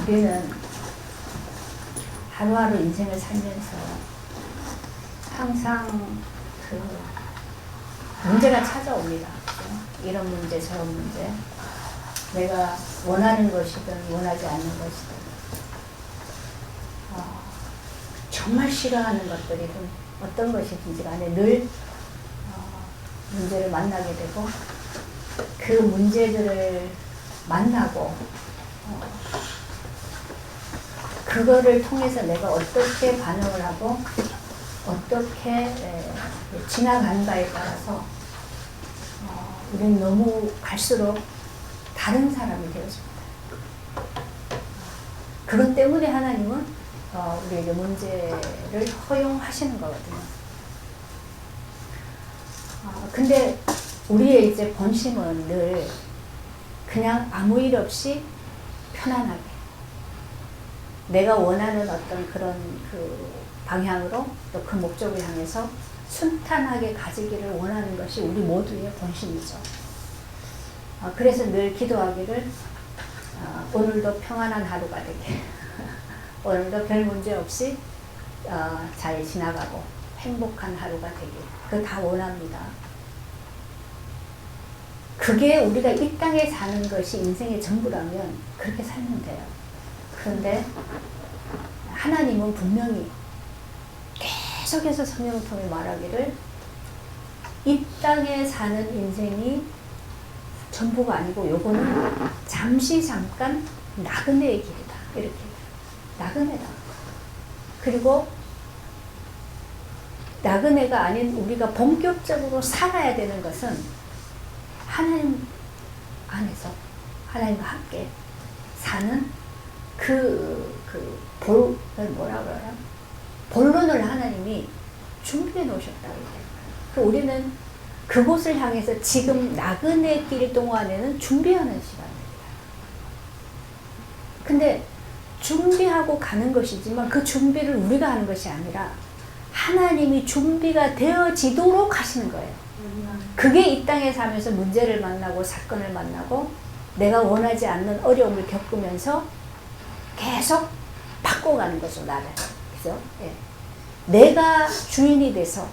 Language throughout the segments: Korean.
우리는 하루하루 인생을 살면서 항상 그 문제가 찾아옵니다. 그죠? 이런 문제, 저런 문제. 내가 원하는 것이든 원하지 않는 것이든 정말 싫어하는 것들이든 어떤 것이든지 간에 늘 문제를 만나게 되고 그 문제들을 만나고 그거를 통해서 내가 어떻게 반응을 하고 어떻게 지나간가에 따라서 우리는 너무 갈수록 다른 사람이 되어집니다. 그것 때문에 하나님은 우리에게 문제를 허용하시는 거거든요. 근데 우리의 이제 본심은 늘 그냥 아무 일 없이 편안하게 내가 원하는 어떤 그런 그 방향으로 또 그 목적을 향해서 순탄하게 가지기를 원하는 것이 우리 모두의 본심이죠. 그래서 늘 기도하기를 오늘도 평안한 하루가 되게 오늘도 별 문제 없이 잘 지나가고 행복한 하루가 되길 그거 다 원합니다. 그게 우리가 이 땅에 사는 것이 인생의 전부라면 그렇게 살면 돼요. 그런데 하나님은 분명히 계속해서 성경을 통해 말하기를 이 땅에 사는 인생이 전부가 아니고 요거는 잠시 잠깐 나그네의 길이다. 이렇게 나그네다. 그리고 나그네가 아닌 우리가 본격적으로 살아야 되는 것은 하나님 안에서 하나님과 함께 사는 뭐라 그러나? 본론을 하나님이 준비해 놓으셨다고 해요. 우리는 그곳을 향해서 지금 나그네 길 동안에는 준비하는 시간입니다. 근데 준비하고 가는 것이지만 그 준비를 우리가 하는 것이 아니라 하나님이 준비가 되어지도록 하시는 거예요. 그게 이 땅에 살면서 문제를 만나고 사건을 만나고 내가 원하지 않는 어려움을 겪으면서 계속 바꿔가는 거죠, 나를. 그죠? 예. 내가 주인이 돼서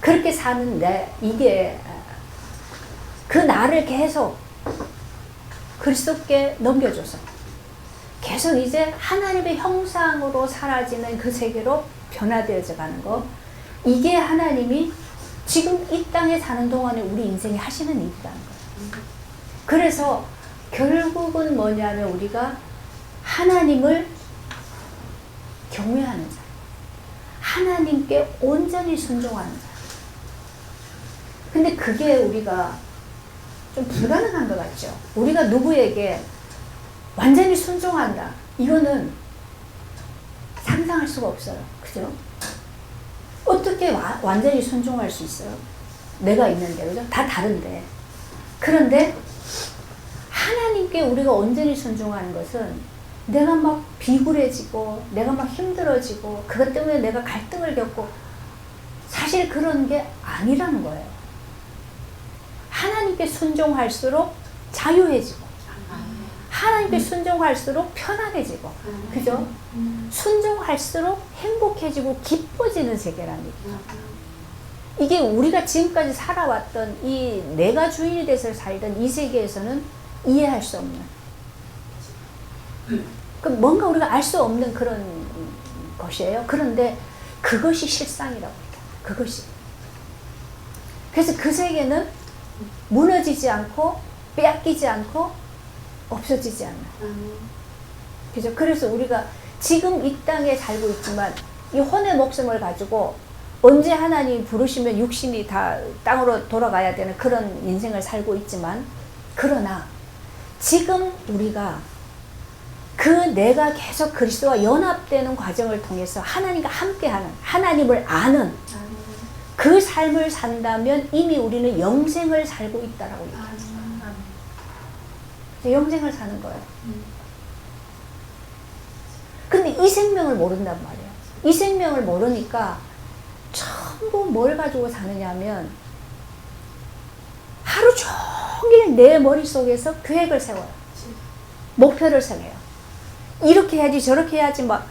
그렇게 사는 이게 그 나를 계속 그리스도께 넘겨줘서 계속 이제 하나님의 형상으로 사라지는 그 세계로 변화되어져 가는 거, 이게 하나님이 지금 이 땅에 사는 동안에 우리 인생에 하시는 일이라는 거예요. 그래서 결국은 뭐냐면 우리가 하나님을 경외하는 자, 하나님께 온전히 순종하는 자. 근데 그게 우리가 좀 불가능한 것 같죠. 우리가 누구에게 완전히 순종한다. 이거는 상상할 수가 없어요. 그죠? 어떻게 완전히 순종할 수 있어요? 내가 있는데, 그죠? 다 다른데. 그런데 하나님께 우리가 온전히 순종하는 것은 내가 막 비굴해지고 내가 막 힘들어지고 그것 때문에 내가 갈등을 겪고 사실 그런 게 아니라는 거예요. 하나님께 순종할수록 자유해지고 하나님께 순종할수록 편안해지고 그죠? 순종할수록 행복해지고 기뻐지는 세계라는 얘기죠. 이게 우리가 지금까지 살아왔던 이 내가 주인이 돼서 살던 이 세계에서는 이해할 수 없는 뭔가 우리가 알 수 없는 그런 것이에요. 그런데 그것이 실상이라고 합니다. 그것이. 그래서 그 세계는 무너지지 않고 빼앗기지 않고 없어지지 않아요. 그죠? 그래서 우리가 지금 이 땅에 살고 있지만 이 혼의 목숨을 가지고 언제 하나님 부르시면 육신이 다 땅으로 돌아가야 되는 그런 인생을 살고 있지만, 그러나 지금 우리가 그 내가 계속 그리스도와 연합되는 과정을 통해서 하나님과 함께하는, 하나님을 아는 그 삶을 산다면 이미 우리는 영생을 살고 있다라고 얘기하죠. 영생을 사는 거예요. 근데 이 생명을 모른단 말이에요. 이 생명을 모르니까 전부 뭘 가지고 사느냐면 하루 종일 내 머릿속에서 계획을 세워요. 목표를 세워요. 이렇게 해야지 저렇게 해야지 막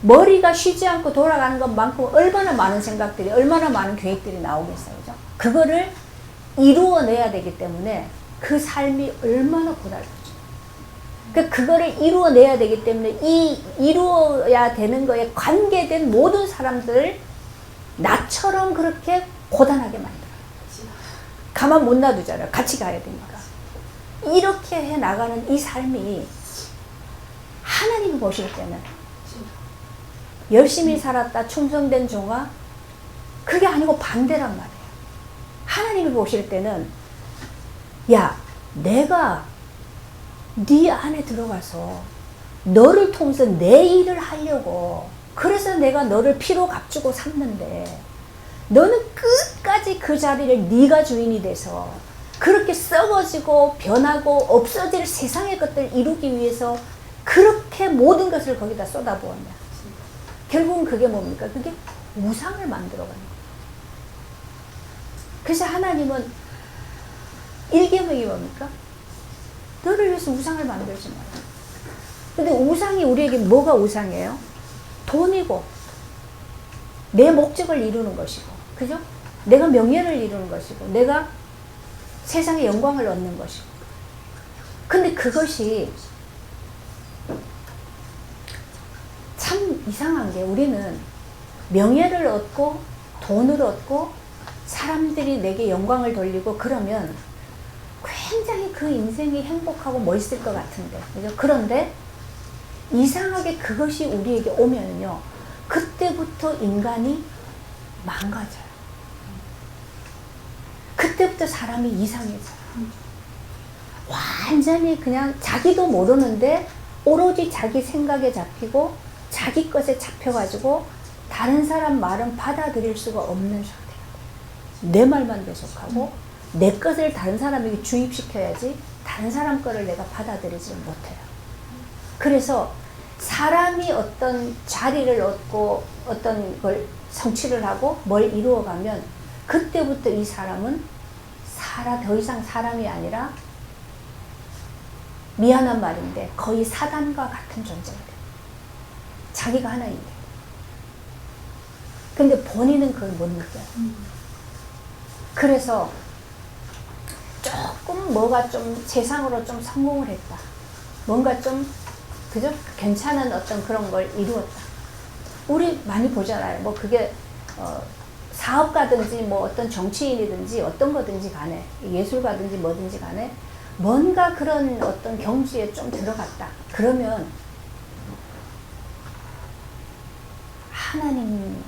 머리가 쉬지 않고 돌아가는 것만큼 얼마나 많은 생각들이 얼마나 많은 계획들이 나오겠어요. 그죠? 그거를 이루어내야 되기 때문에 그 삶이 얼마나 고달프죠. 그거를 이루어내야 되기 때문에 이 이루어야 되는 거에 관계된 모든 사람들을 나처럼 그렇게 고단하게 만들어요. 가만 못 놔두잖아요. 같이 가야 되니까. 이렇게 해 나가는 이 삶이 하나님이 보실 때는 열심히 살았다 충성된 종아 그게 아니고 반대란 말이에요. 하나님이 보실 때는 야 내가 네 안에 들어가서 너를 통해서 내 일을 하려고 그래서 내가 너를 피로 값주고 샀는데 너는 끝까지 그 자리를 네가 주인이 돼서 그렇게 썩어지고 변하고 없어질 세상의 것들 이루기 위해서 그렇게 모든 것을 거기다 쏟아부었냐. 결국은 그게 뭡니까? 그게 우상을 만들어가는 거예요. 그래서 하나님은 일계명이 뭡니까? 너를 위해서 우상을 만들지 마라. 근데 우상이 우리에게 뭐가 우상이에요? 돈이고 내 목적을 이루는 것이고 그죠? 내가 명예를 이루는 것이고 내가 세상의 영광을 얻는 것이고 근데 그것이 참 이상한 게 우리는 명예를 얻고 돈을 얻고 사람들이 내게 영광을 돌리고 그러면 굉장히 그 인생이 행복하고 멋있을 것 같은데 그죠? 그런데 이상하게 그것이 우리에게 오면요 그때부터 인간이 망가져요. 그때부터 사람이 이상해져요. 완전히 그냥 자기도 모르는데 오로지 자기 생각에 잡히고 자기 것에 잡혀가지고 다른 사람 말은 받아들일 수가 없는 상태가 돼요. 내 말만 계속하고 내 것을 다른 사람에게 주입시켜야지 다른 사람 거를 내가 받아들이지 못해요. 그래서 사람이 어떤 자리를 얻고 어떤 걸 성취를 하고 뭘 이루어가면 그때부터 이 사람은 더 이상 사람이 아니라 미안한 말인데 거의 사단과 같은 존재가 돼요. 자기가 하나인데. 근데 본인은 그걸 못 느껴요. 그래서 조금 뭐가 좀 세상으로 좀 성공을 했다. 뭔가 좀 그죠? 괜찮은 어떤 그런 걸 이루었다. 우리 많이 보잖아요. 뭐 그게 사업가든지 뭐 어떤 정치인이든지 어떤 거든지 간에 예술가든지 뭐든지 간에 뭔가 그런 어떤 경지에 좀 들어갔다. 그러면 하나님과는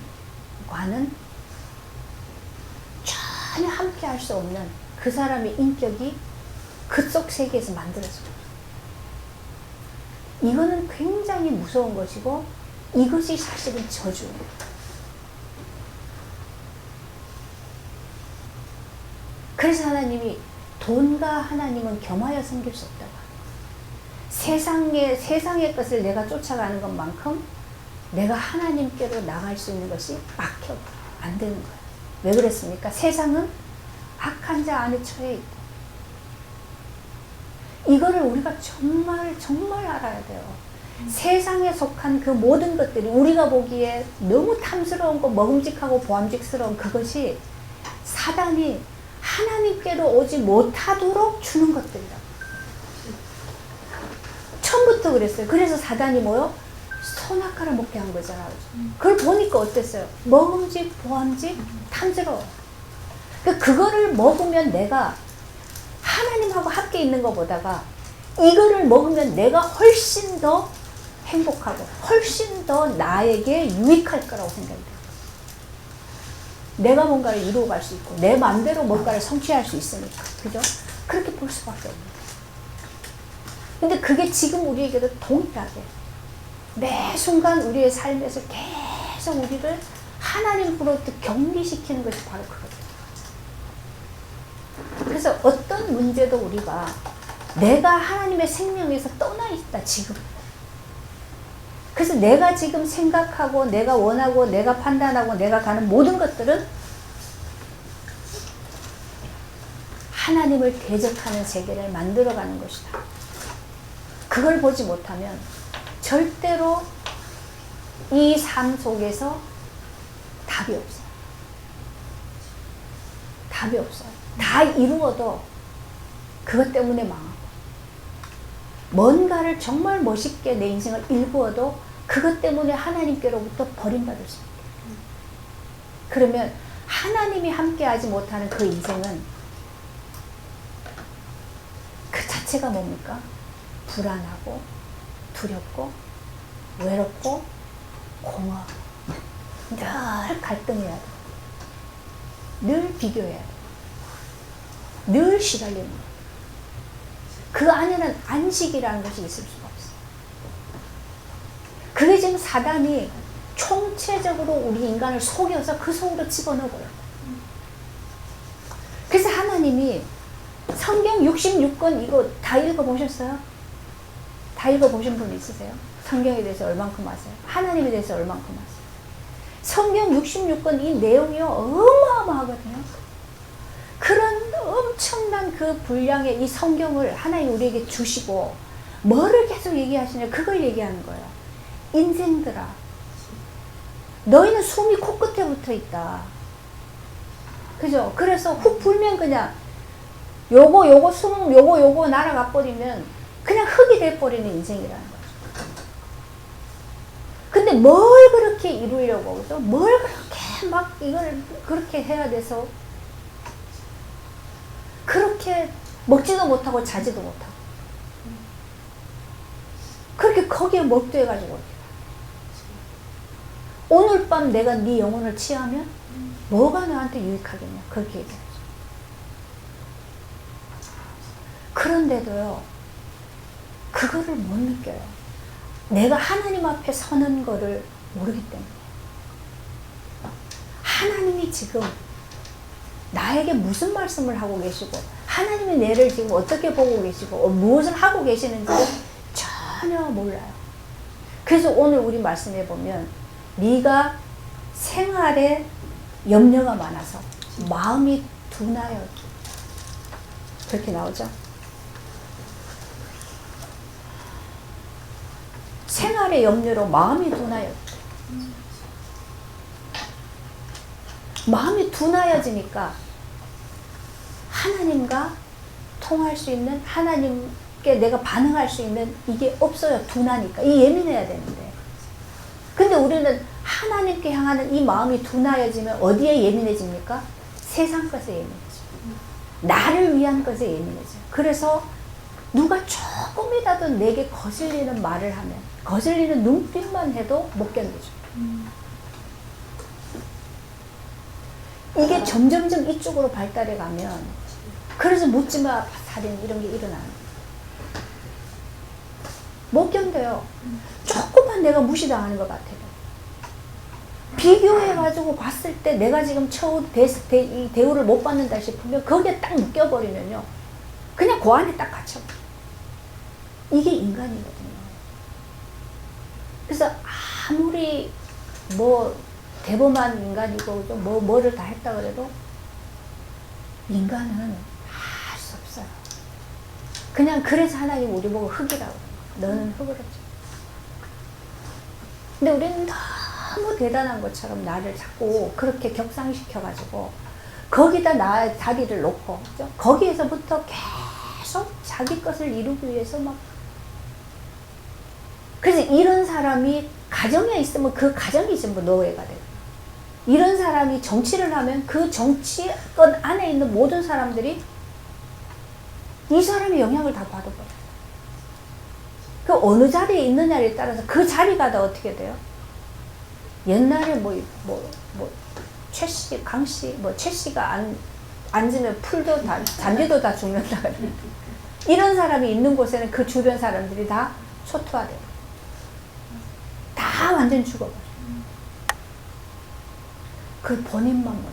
전혀 함께 할 수 없는 그 사람의 인격이 그쪽 세계에서 만들어져요. 이거는 굉장히 무서운 것이고 이것이 사실은 저주예요. 그래서 하나님이 돈과 하나님은 겸하여 섬길 수 없다고 합니다. 세상의 것을 내가 쫓아가는 것만큼 내가 하나님께로 나갈 수 있는 것이 막혀 안 되는 거예요. 왜 그랬습니까? 세상은 악한 자 안에 처해 있고 이거를 우리가 정말 알아야 돼요. 세상에 속한 그 모든 것들이 우리가 보기에 너무 탐스러운 거 먹음직하고 보암직스러운 그것이 사단이 하나님께로 오지 못하도록 주는 것들이라고. 처음부터 그랬어요. 그래서 사단이 뭐요? 선악과를 먹게 한 거잖아요. 그걸 보니까 어땠어요? 먹음직, 보암직, 탐스러워. 그거를 먹으면 내가 하나님하고 함께 있는 것보다가 이거를 먹으면 내가 훨씬 더 행복하고 훨씬 더 나에게 유익할 거라고 생각돼요. 내가 뭔가를 이루어갈 수 있고 내 마음대로 뭔가를 성취할 수 있으니까. 그죠? 그렇게 볼 수밖에 없는 거예요. 근데 그게 지금 우리에게도 동일하게 매 순간 우리의 삶에서 계속 우리를 하나님으로부터 격리시키는 것이 바로 그거예요. 그래서 어떤 문제도 우리가 내가 하나님의 생명에서 떠나 있다 지금. 그래서 내가 지금 생각하고 내가 원하고 내가 판단하고 내가 가는 모든 것들은 하나님을 대적하는 세계를 만들어가는 것이다. 그걸 보지 못하면 절대로 이 삶 속에서 답이 없어요. 답이 없어요. 다 이루어도 그것 때문에 망하고, 뭔가를 정말 멋있게 내 인생을 일구어도 그것 때문에 하나님께로부터 버림받을 수 있어요. 그러면 하나님이 함께하지 못하는 그 인생은 그 자체가 뭡니까? 불안하고 두렵고 외롭고 공허하고 늘 갈등해야 돼. 늘 비교해야 돼. 늘 시달리는 거야. 그 안에는 안식이라는 것이 있을 수가 없어. 그게 지금 사단이 총체적으로 우리 인간을 속여서 그 속으로 집어넣어버려요. 그래서 하나님이 성경 66권 이거 다 읽어보셨어요? 다 읽어보신 분 있으세요? 성경에 대해서 얼만큼 아세요? 하나님에 대해서 얼만큼 아세요? 성경 66권 이 내용이 어마어마하거든요. 그런 엄청난 그 분량의 이 성경을 하나님 우리에게 주시고 뭐를 계속 얘기하시냐, 그걸 얘기하는 거예요. 인생들아, 너희는 숨이 코끝에 붙어 있다. 그죠? 그래서 훅 불면 그냥 요거 숨 요거 날아가 버리면 그냥 흙이 돼버리는 인생이라는 거죠. 근데 뭘 그렇게 이루려고, 그죠? 뭘 그렇게 막 이걸 그렇게 해야 돼서 그렇게 먹지도 못하고 자지도 못하고 그렇게 거기에 몰두해가지고 오늘 밤 내가 네 영혼을 취하면 뭐가 너한테 유익하겠냐, 그렇게 얘기하죠. 그런데도요, 그거를 못 느껴요. 내가 하나님 앞에 서는 거를 모르기 때문에. 하나님이 지금 나에게 무슨 말씀을 하고 계시고, 하나님이 내를 지금 어떻게 보고 계시고, 무엇을 하고 계시는지를 전혀 몰라요. 그래서 오늘 우리 말씀해 보면, 네가 생활에 염려가 많아서 마음이 둔하여, 그렇게 나오죠. 생활의 염려로 마음이 둔하여, 마음이 둔하여지니까 하나님과 통할 수 있는, 하나님께 내가 반응할 수 있는 이게 없어요. 둔하니까. 이 예민해야 되는데. 근데 우리는 하나님께 향하는 이 마음이 둔하여지면 어디에 예민해집니까? 세상 것에 예민해져. 나를 위한 것에 예민해져. 그래서 누가 조금이라도 내게 거슬리는 말을 하면, 거슬리는 눈빛만 해도 못 견디죠. 이게 점점점 이쪽으로 발달해 가면, 그래서 묻지마 살인 이런 게 일어나는 거예요. 못 견뎌요. 조금만 내가 무시당하는 것 같아도. 비교해가지고 봤을 때 내가 지금 이 대우를 못 받는다 싶으면 거기에 딱 묶여버리면요, 그냥 그 안에 딱 갇혀. 이게 인간이거든요. 그래서 아무리 뭐 대범한 인간이고 뭐를 다 했다 그래도 인간은 할 수 없어요. 그냥 그래서 하나님 우리 보고 흙이라고 그래요. 너는 흙으로 줘. 근데 우리는 너무 대단한 것처럼 나를 자꾸 그렇게 격상시켜가지고 거기다 나 자리를 놓고, 그죠? 거기에서부터 계속 자기 것을 이루기 위해서 막. 그래서 이런 사람이 가정에 있으면 그 가정이 전부 노예가 돼요. 이런 사람이 정치를 하면 그 정치권 안에 있는 모든 사람들이 이 사람의 영향을 다 받아버려요. 그 어느 자리에 있느냐에 따라서 그 자리가 다 어떻게 돼요? 옛날에 최씨, 강씨, 최씨가 앉으면 풀도 다, 잔디도 다 죽는다. 이런 사람이 있는 곳에는 그 주변 사람들이 다 초토화돼요. 다 완전 죽어버려요. 그 본인만 몰라요.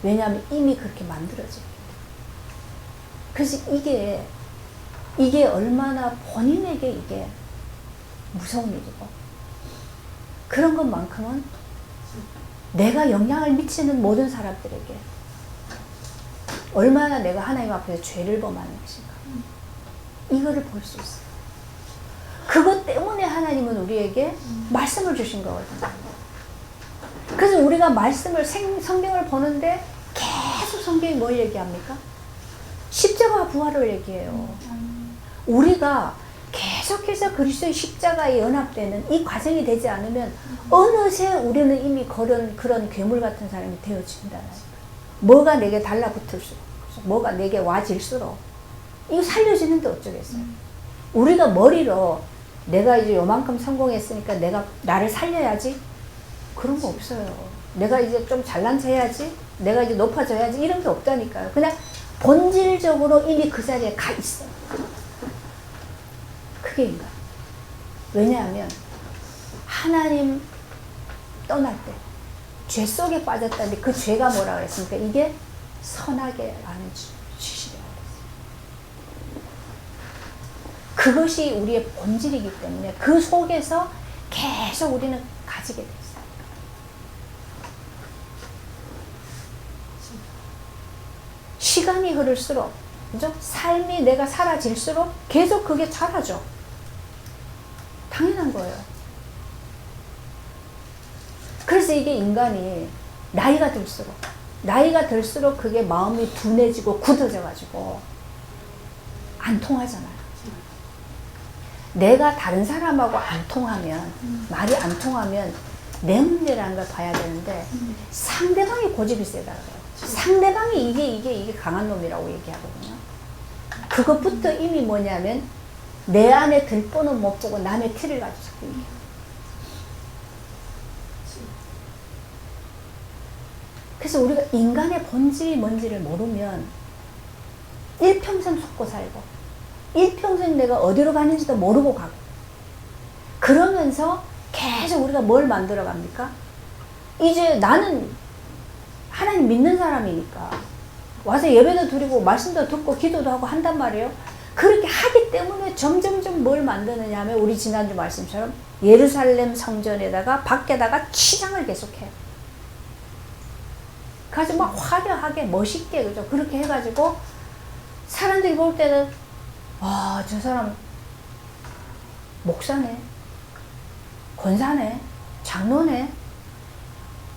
왜냐하면 이미 그렇게 만들어져요. 그래서 이게 얼마나 본인에게 이게 무서운 일이고, 그런 것만큼은 내가 영향을 미치는 모든 사람들에게 얼마나 내가 하나님 앞에서 죄를 범하는 것인가, 이거를 볼 수 있어요. 그것 때문에 때문에 하나님은 우리에게 말씀을 주신 거거든요. 그래서 우리가 말씀을 성경을 보는데 계속 성경이 뭘 얘기합니까? 십자가 부활을 얘기해요. 우리가 계속해서 그리스도의 십자가에 연합되는 이 과정이 되지 않으면 어느새 우리는 이미 그런 괴물 같은 사람이 되어진다는 거예요. 뭐가 내게 달라붙을수록, 뭐가 내게 와질수록 이거 살려지는데 어쩌겠어요. 우리가 머리로 내가 이제 요만큼 성공했으니까 내가 나를 살려야지, 그런 거 없어요. 내가 이제 좀 잘난 체 해야지, 내가 이제 높아져야지, 이런 게 없다니까요. 그냥 본질적으로 이미 그 자리에 가 있어요. 그게 인간. 왜냐하면 하나님 떠날 때 죄 속에 빠졌다는데 그 죄가 뭐라 그랬습니까? 이게 선하게 하는 짓이라고 그랬어요. 그것이 우리의 본질이기 때문에 그 속에서 계속 우리는 가지게 됐어요. 시간이 흐를수록, 그죠? 삶이 내가 사라질수록 계속 그게 자라죠. 당연한 거예요. 그래서 이게 인간이 나이가 들수록 그게 마음이 둔해지고 굳어져 가지고 안 통하잖아요. 내가 다른 사람하고 안 통하면, 말이 안 통하면 내 문제라는 걸 봐야 되는데 상대방이 고집이 세다 그래요. 상대방이 이게 강한 놈이라고 얘기하거든요. 그것부터 이미 뭐냐면 내 안에 들보는 못 보고 남의 티를 가지고 자꾸 얘기해요. 그래서 우리가 인간의 본질이 뭔지를 모르면 일평생 속고 살고 일평생 내가 어디로 가는지도 모르고 가고, 그러면서 계속 우리가 뭘 만들어 갑니까? 이제 나는 하나님 믿는 사람이니까 와서 예배도 드리고 말씀도 듣고 기도도 하고 한단 말이에요. 그렇게 하기 때문에 점점점 뭘 만드느냐 하면 우리 지난주 말씀처럼 예루살렘 성전에다가 밖에다가 치장을 계속해요. 그래서 막 화려하게 멋있게, 그죠? 그렇게 해가지고 사람들이 볼 때는 와, 저 사람 목사네, 권사네, 장로네,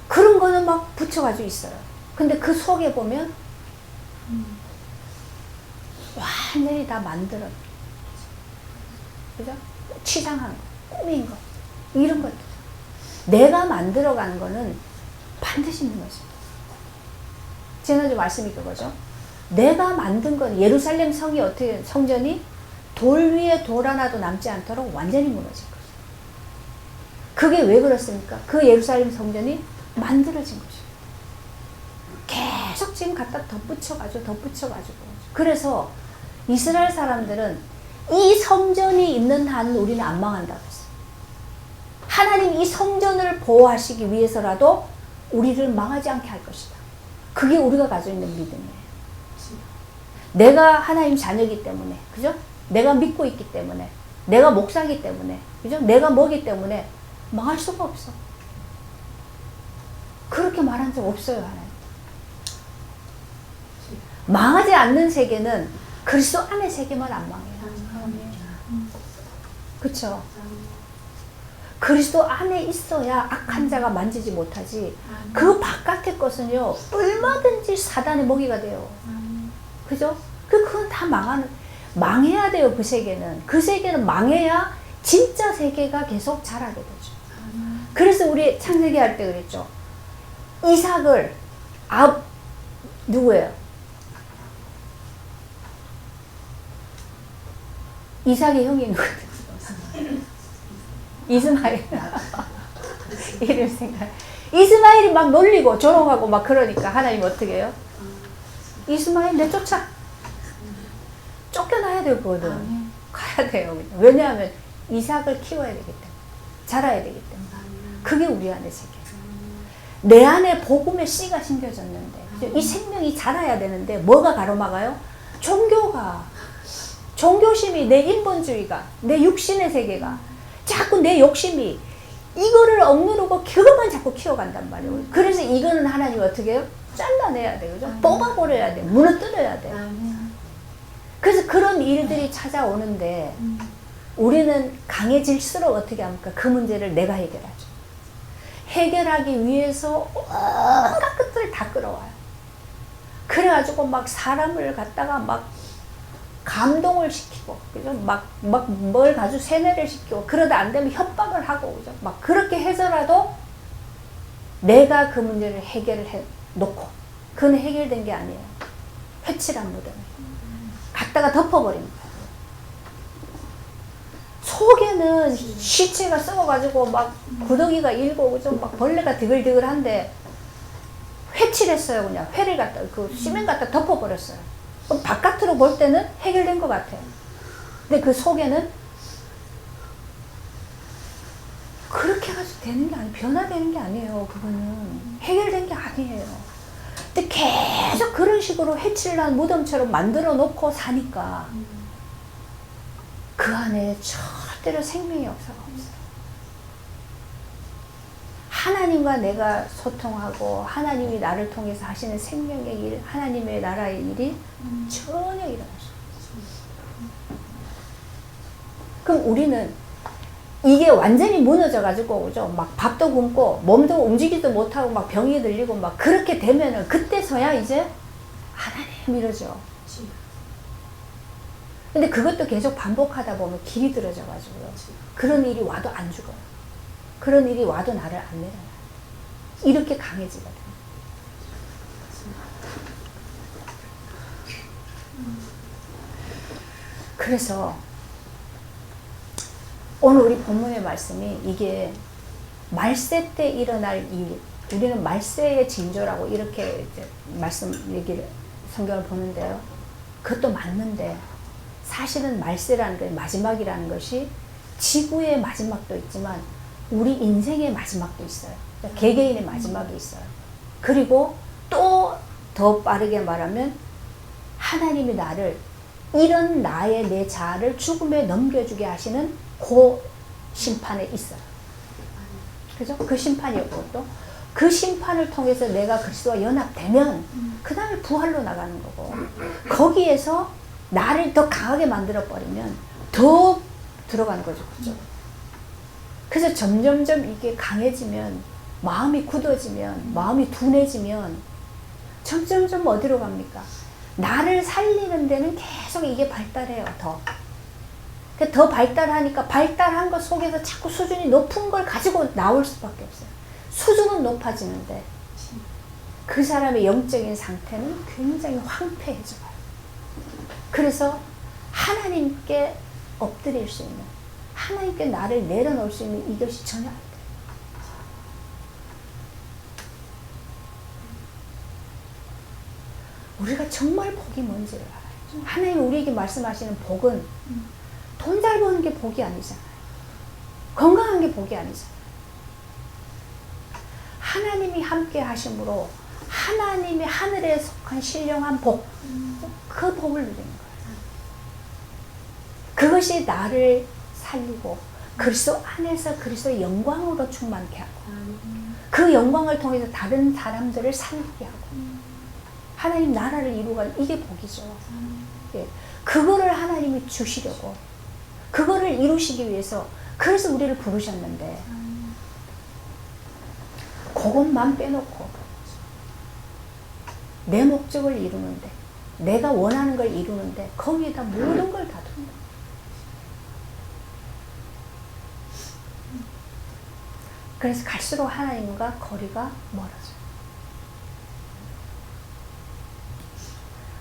그런 거는 막 붙여가지고 있어요. 근데 그 속에 보면 완전히 다 만들어, 그죠? 치장한 거, 꾸민 거, 이런 것들. 내가 만들어가는 거는 반드시 무너집니다. 지난주 말씀이 그거죠. 내가 만든 건, 예루살렘 성이 어떻게, 성전이 돌 위에 돌 하나도 남지 않도록 완전히 무너진 거죠. 그게 왜 그렇습니까? 그 예루살렘 성전이 만들어진 거죠. 계속 지금 갖다 덧붙여가지고. 그래서 이스라엘 사람들은 이 성전이 있는 한은 우리는 안 망한다고 했어요. 하나님 이 성전을 보호하시기 위해서라도 우리를 망하지 않게 할 것이다. 그게 우리가 가지고 있는 믿음이에요. 내가 하나님 자녀이기 때문에, 그죠? 내가 믿고 있기 때문에, 내가 목사이기 때문에, 그죠? 내가 뭐기 때문에 망할 수가 없어. 그렇게 말한 적 없어요, 하나님. 망하지 않는 세계는 그리스도 안의 세계만 안 망해요. 그쵸? 그리스도 안에 있어야 악한 자가 만지지 못하지, 그 바깥의 것은요 얼마든지 사단의 먹이가 돼요. 그죠? 그건 다 망해야 돼요. 그 세계는 망해야 진짜 세계가 계속 자라게 되죠. 그래서 우리 창세기 할 때 그랬죠. 이삭을 누구예요? 이삭의 형이 누구예요? 이스마엘. 이름 생각. 이스마엘이 막 놀리고 조롱하고 막 그러니까 하나님 어떻게 해요? 이스마엘 내쫓아. 쫓겨나야 될 거거든. 가야 돼요. 왜냐하면 이삭을 키워야 되기 때문에, 자라야 되기 때문에. 그게 우리 안의 세계. 내 안에 복음의 씨가 심겨졌는데 이 생명이 자라야 되는데 뭐가 가로막아요? 종교심이, 내 인본주의가, 내 육신의 세계가 자꾸 내 욕심이 이거를 억누르고 그것만 자꾸 키워간단 말이에요. 그래서 이거는 하나님 어떻게 해요? 잘라내야 돼요. 그죠? 뽑아버려야 돼. 무너뜨려야 돼. 그래서 그런 일들이 찾아오는데 우리는 강해질수록 어떻게 합니까? 그 문제를 내가 해결하죠. 해결하기 위해서 온갖 것들을 다 끌어와요. 그래가지고 막 사람을 갖다가 막 감동을 시키고, 그죠? 막 뭘 가지고 세뇌를 시키고, 그러다 안 되면 협박을 하고, 그죠? 막 그렇게 해서라도 내가 그 문제를 해결을 해 놓고, 그건 해결된 게 아니에요. 회칠한 무덤을 갖다가 덮어버린 거예요. 속에는 시체가 썩어가지고 막 구더기가 일고, 그죠? 막 벌레가 드글드글한데 회칠했어요. 그냥 회를 갖다 그 시멘 갖다 덮어버렸어요. 그럼 바깥으로 볼 때는 해결된 것 같아요. 근데 그 속에는 그렇게 해가지고 되는 게 아니에요. 변화되는 게 아니에요. 그거는 해결된 게 아니에요. 근데 계속 그런 식으로 해칠한 무덤처럼 만들어 놓고 사니까 그 안에 절대로 생명의 역사가 없어요. 하나님과 내가 소통하고 하나님이 나를 통해서 하시는 생명의 일, 하나님의 나라의 일이 전혀 일어날 수 없어요. 그럼 우리는 이게 완전히 무너져가지고, 그죠? 막 밥도 굶고 몸도 움직이지도 못하고 막 병이 들리고 막 그렇게 되면은 그때서야 이제 하나님 이러죠. 근데 그것도 계속 반복하다 보면 길이 들어져가지고요. 그런 일이 와도 안 죽어요. 그런 일이 와도 나를 안 내려놔요. 이렇게 강해지거든요. 그래서 오늘 우리 본문의 말씀이 이게 말세 때 일어날 일, 우리는 말세의 징조라고 이렇게 이제 말씀 얘기를 성경을 보는데요. 그것도 맞는데 사실은 말세라는 게 마지막이라는 것이 지구의 마지막도 있지만 우리 인생의 마지막도 있어요. 개개인의 마지막이 있어요. 그리고 또 더 빠르게 말하면 하나님이 나를 이런 나의 내 자아를 죽음에 넘겨주게 하시는 그 심판에 있어요. 그죠? 그 심판이었고 또 그 심판을 통해서 내가 그리스도와 연합되면 그 다음에 부활로 나가는 거고 거기에서 나를 더 강하게 만들어 버리면 더 들어가는 거죠. 그죠? 그래서 점점점 이게 강해지면 마음이 굳어지면 마음이 둔해지면 점점점 어디로 갑니까? 나를 살리는 데는 계속 이게 발달해요. 더 발달하니까 발달한 것 속에서 자꾸 수준이 높은 걸 가지고 나올 수밖에 없어요. 수준은 높아지는데 그 사람의 영적인 상태는 굉장히 황폐해져요. 그래서 하나님께 엎드릴 수 있는, 하나님께 나를 내려놓을 수 있는 이것이 전혀 안 돼요. 우리가 정말 복이 뭔지를 알아요. 하나님이 우리에게 말씀하시는 복은 돈 잘 버는 게 복이 아니잖아요. 건강한 게 복이 아니잖아요. 하나님이 함께 하심으로 하나님의 하늘에 속한 신령한 복, 그 복을 누리는 거예요. 그것이 나를 살리고 그리스도 안에서 그리스도의 영광으로 충만케 하고 그 영광을 통해서 다른 사람들을 살리게 하고 하나님 나라를 이루어가는 이게 복이죠. 예. 그거를 하나님이 주시려고 그거를 이루시기 위해서 그래서 우리를 부르셨는데 그것만 빼놓고 내 목적을 이루는데 내가 원하는 걸 이루는데 거기에다 모든 걸 다 둔다. 그래서 갈수록 하나님과 거리가 멀어져요.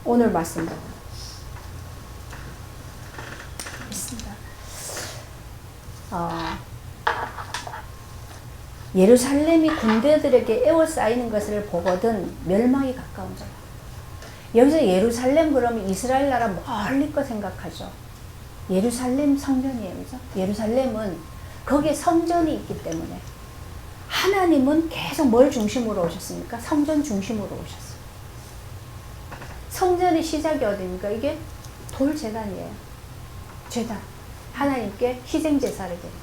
오늘 말씀도 있습니다. 예루살렘이 군대들에게 에워싸이는 것을 보거든 멸망이 가까운 줄. 여기서 예루살렘 그러면 이스라엘 나라 멀리 거 생각하죠. 예루살렘 성전이에요. 그죠? 예루살렘은 거기에 성전이 있기 때문에 하나님은 계속 뭘 중심으로 오셨습니까? 성전 중심으로 오셨어요. 성전의 시작이 어디입니까? 이게 돌제단이에요. 제단. 하나님께 희생제사를 드려요.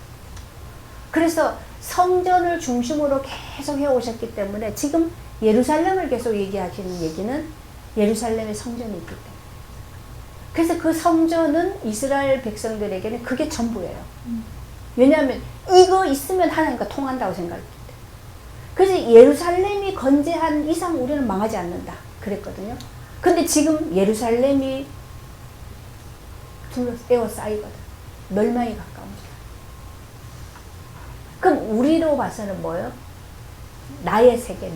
그래서 성전을 중심으로 계속 해오셨기 때문에 지금 예루살렘을 계속 얘기하시는 얘기는 예루살렘의 성전이 있기 때문에. 그래서 그 성전은 이스라엘 백성들에게는 그게 전부예요. 왜냐하면 이거 있으면 하나님과 통한다고 생각했기 때문에. 그래서 예루살렘이 건재한 이상 우리는 망하지 않는다 그랬거든요. 근데 지금 예루살렘이 에워싸이거든. 멸망이 가까운 줄. 그럼 우리로 봐서는 뭐예요? 나의 세계,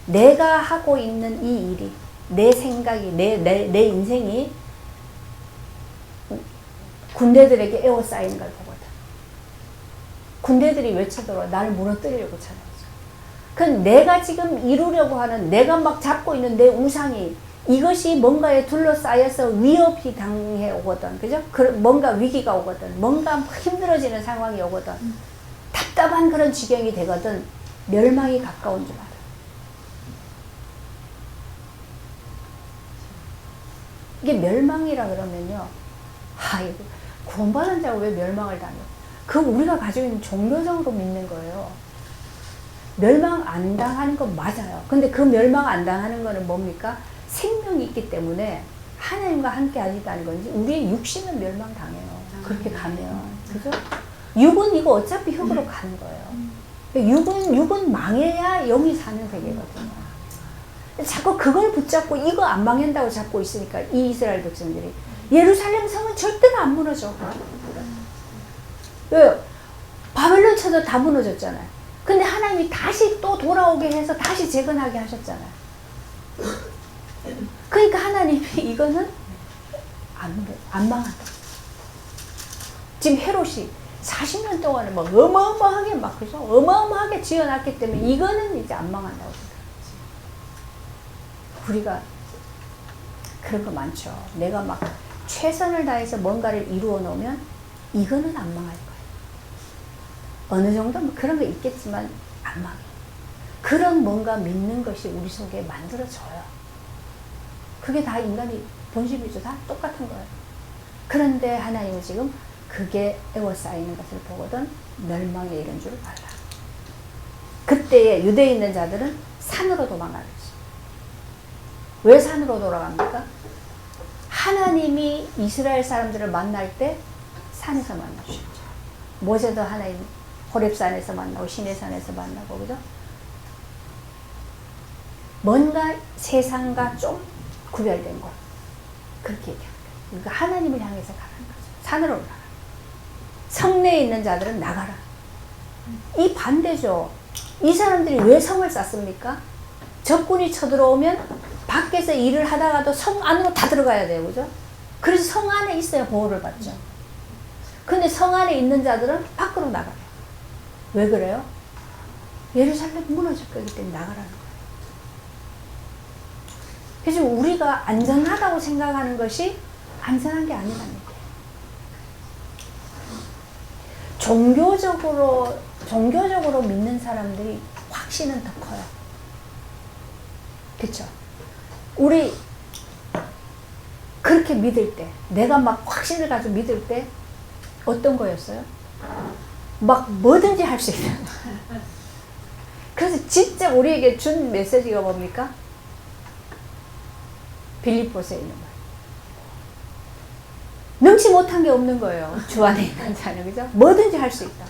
내가 하고 있는 이 일이, 내 생각이, 내 인생이 군대들에게 에워싸이는 걸 보거든. 군대들이 왜 쳐들어와? 나를 무너뜨리려고 쳐들어오죠. 그럼 내가 지금 이루려고 하는, 내가 막 잡고 있는 내 우상이 이것이 뭔가에 둘러싸여서 위협이 당해 오거든. 그죠? 뭔가 위기가 오거든. 뭔가 힘들어지는 상황이 오거든. 답답한 그런 지경이 되거든. 멸망이 가까운 줄 알아. 이게 멸망이라 그러면요. 이거 구원받은 자가 왜 멸망을 당해? 그거 우리가 가지고 있는 종교적으로 믿는 거예요. 멸망 안 당하는 건 맞아요. 근데 그 멸망 안 당하는 거는 뭡니까? 생명이 있기 때문에 하나님과 함께 하시다는 건지 우리의 육신은 멸망 당해요. 그렇게 가면. 그죠? 육은 이거 어차피 흙으로 가는 거예요. 육은 망해야 영이 사는 세계거든요. 자꾸 그걸 붙잡고 이거 안 망한다고 잡고 있으니까 이 이스라엘 백성들이 예루살렘 성은 절대로 안 무너져. 왜요? 바벨론 쳐도 다 무너졌잖아요. 근데 하나님이 다시 또 돌아오게 해서 다시 재건하게 하셨잖아요. 그러니까 하나님이 이거는 안 망한다. 지금 헤롯이 40년 동안에 막 어마어마하게 막 그죠? 어마어마하게 지어놨기 때문에 이거는 이제 안 망한다고 생각하지. 우리가 그런 거 많죠. 내가 막 최선을 다해서 뭔가를 이루어 놓으면 이거는 안 망할 거예요. 어느 정도 뭐 그런 거 있겠지만 안 망해. 그런 뭔가 믿는 것이 우리 속에 만들어져요. 그게 다 인간이 본심이죠. 다 똑같은 거예요. 그런데 하나님은 지금 그게 에워싸이는 것을 보거든 멸망에 이른 줄 알라. 그때에 유대에 있는 자들은 산으로 도망가겠지. 왜 산으로 돌아갑니까? 하나님이 이스라엘 사람들을 만날 때 산에서 만나셨죠. 모세도 하나님 호렙산에서 만나고 시내산에서 만나고 그죠? 뭔가 세상과 좀 구별된 곳. 그렇게 얘기합니다. 그러니까 하나님을 향해서 가라는 거죠. 산으로 올라가. 성내에 있는 자들은 나가라. 이 반대죠. 이 사람들이 왜 성을 쌓습니까? 적군이 쳐들어오면 밖에서 일을 하다가도 성 안으로 다 들어가야 돼요. 그죠? 그래서 성 안에 있어야 보호를 받죠. 근데 성 안에 있는 자들은 밖으로 나가요. 왜 그래요? 예루살렘 무너질 거기 때문에 나가라는 거예요. 그래서 우리가 안전하다고 생각하는 것이 안전한 게 아니랍니다. 종교적으로 믿는 사람들이 확신은 더 커요. 그쵸? 우리 그렇게 믿을 때, 내가 막 확신을 가지고 믿을 때 어떤 거였어요? 막 뭐든지 할 수 있는. 그래서 진짜 우리에게 준 메시지가 뭡니까? 빌립보서에 있는 말. 능치 못한 게 없는 거예요. 주 안에 있는 자는. 그죠? 뭐든지 할 수 있다.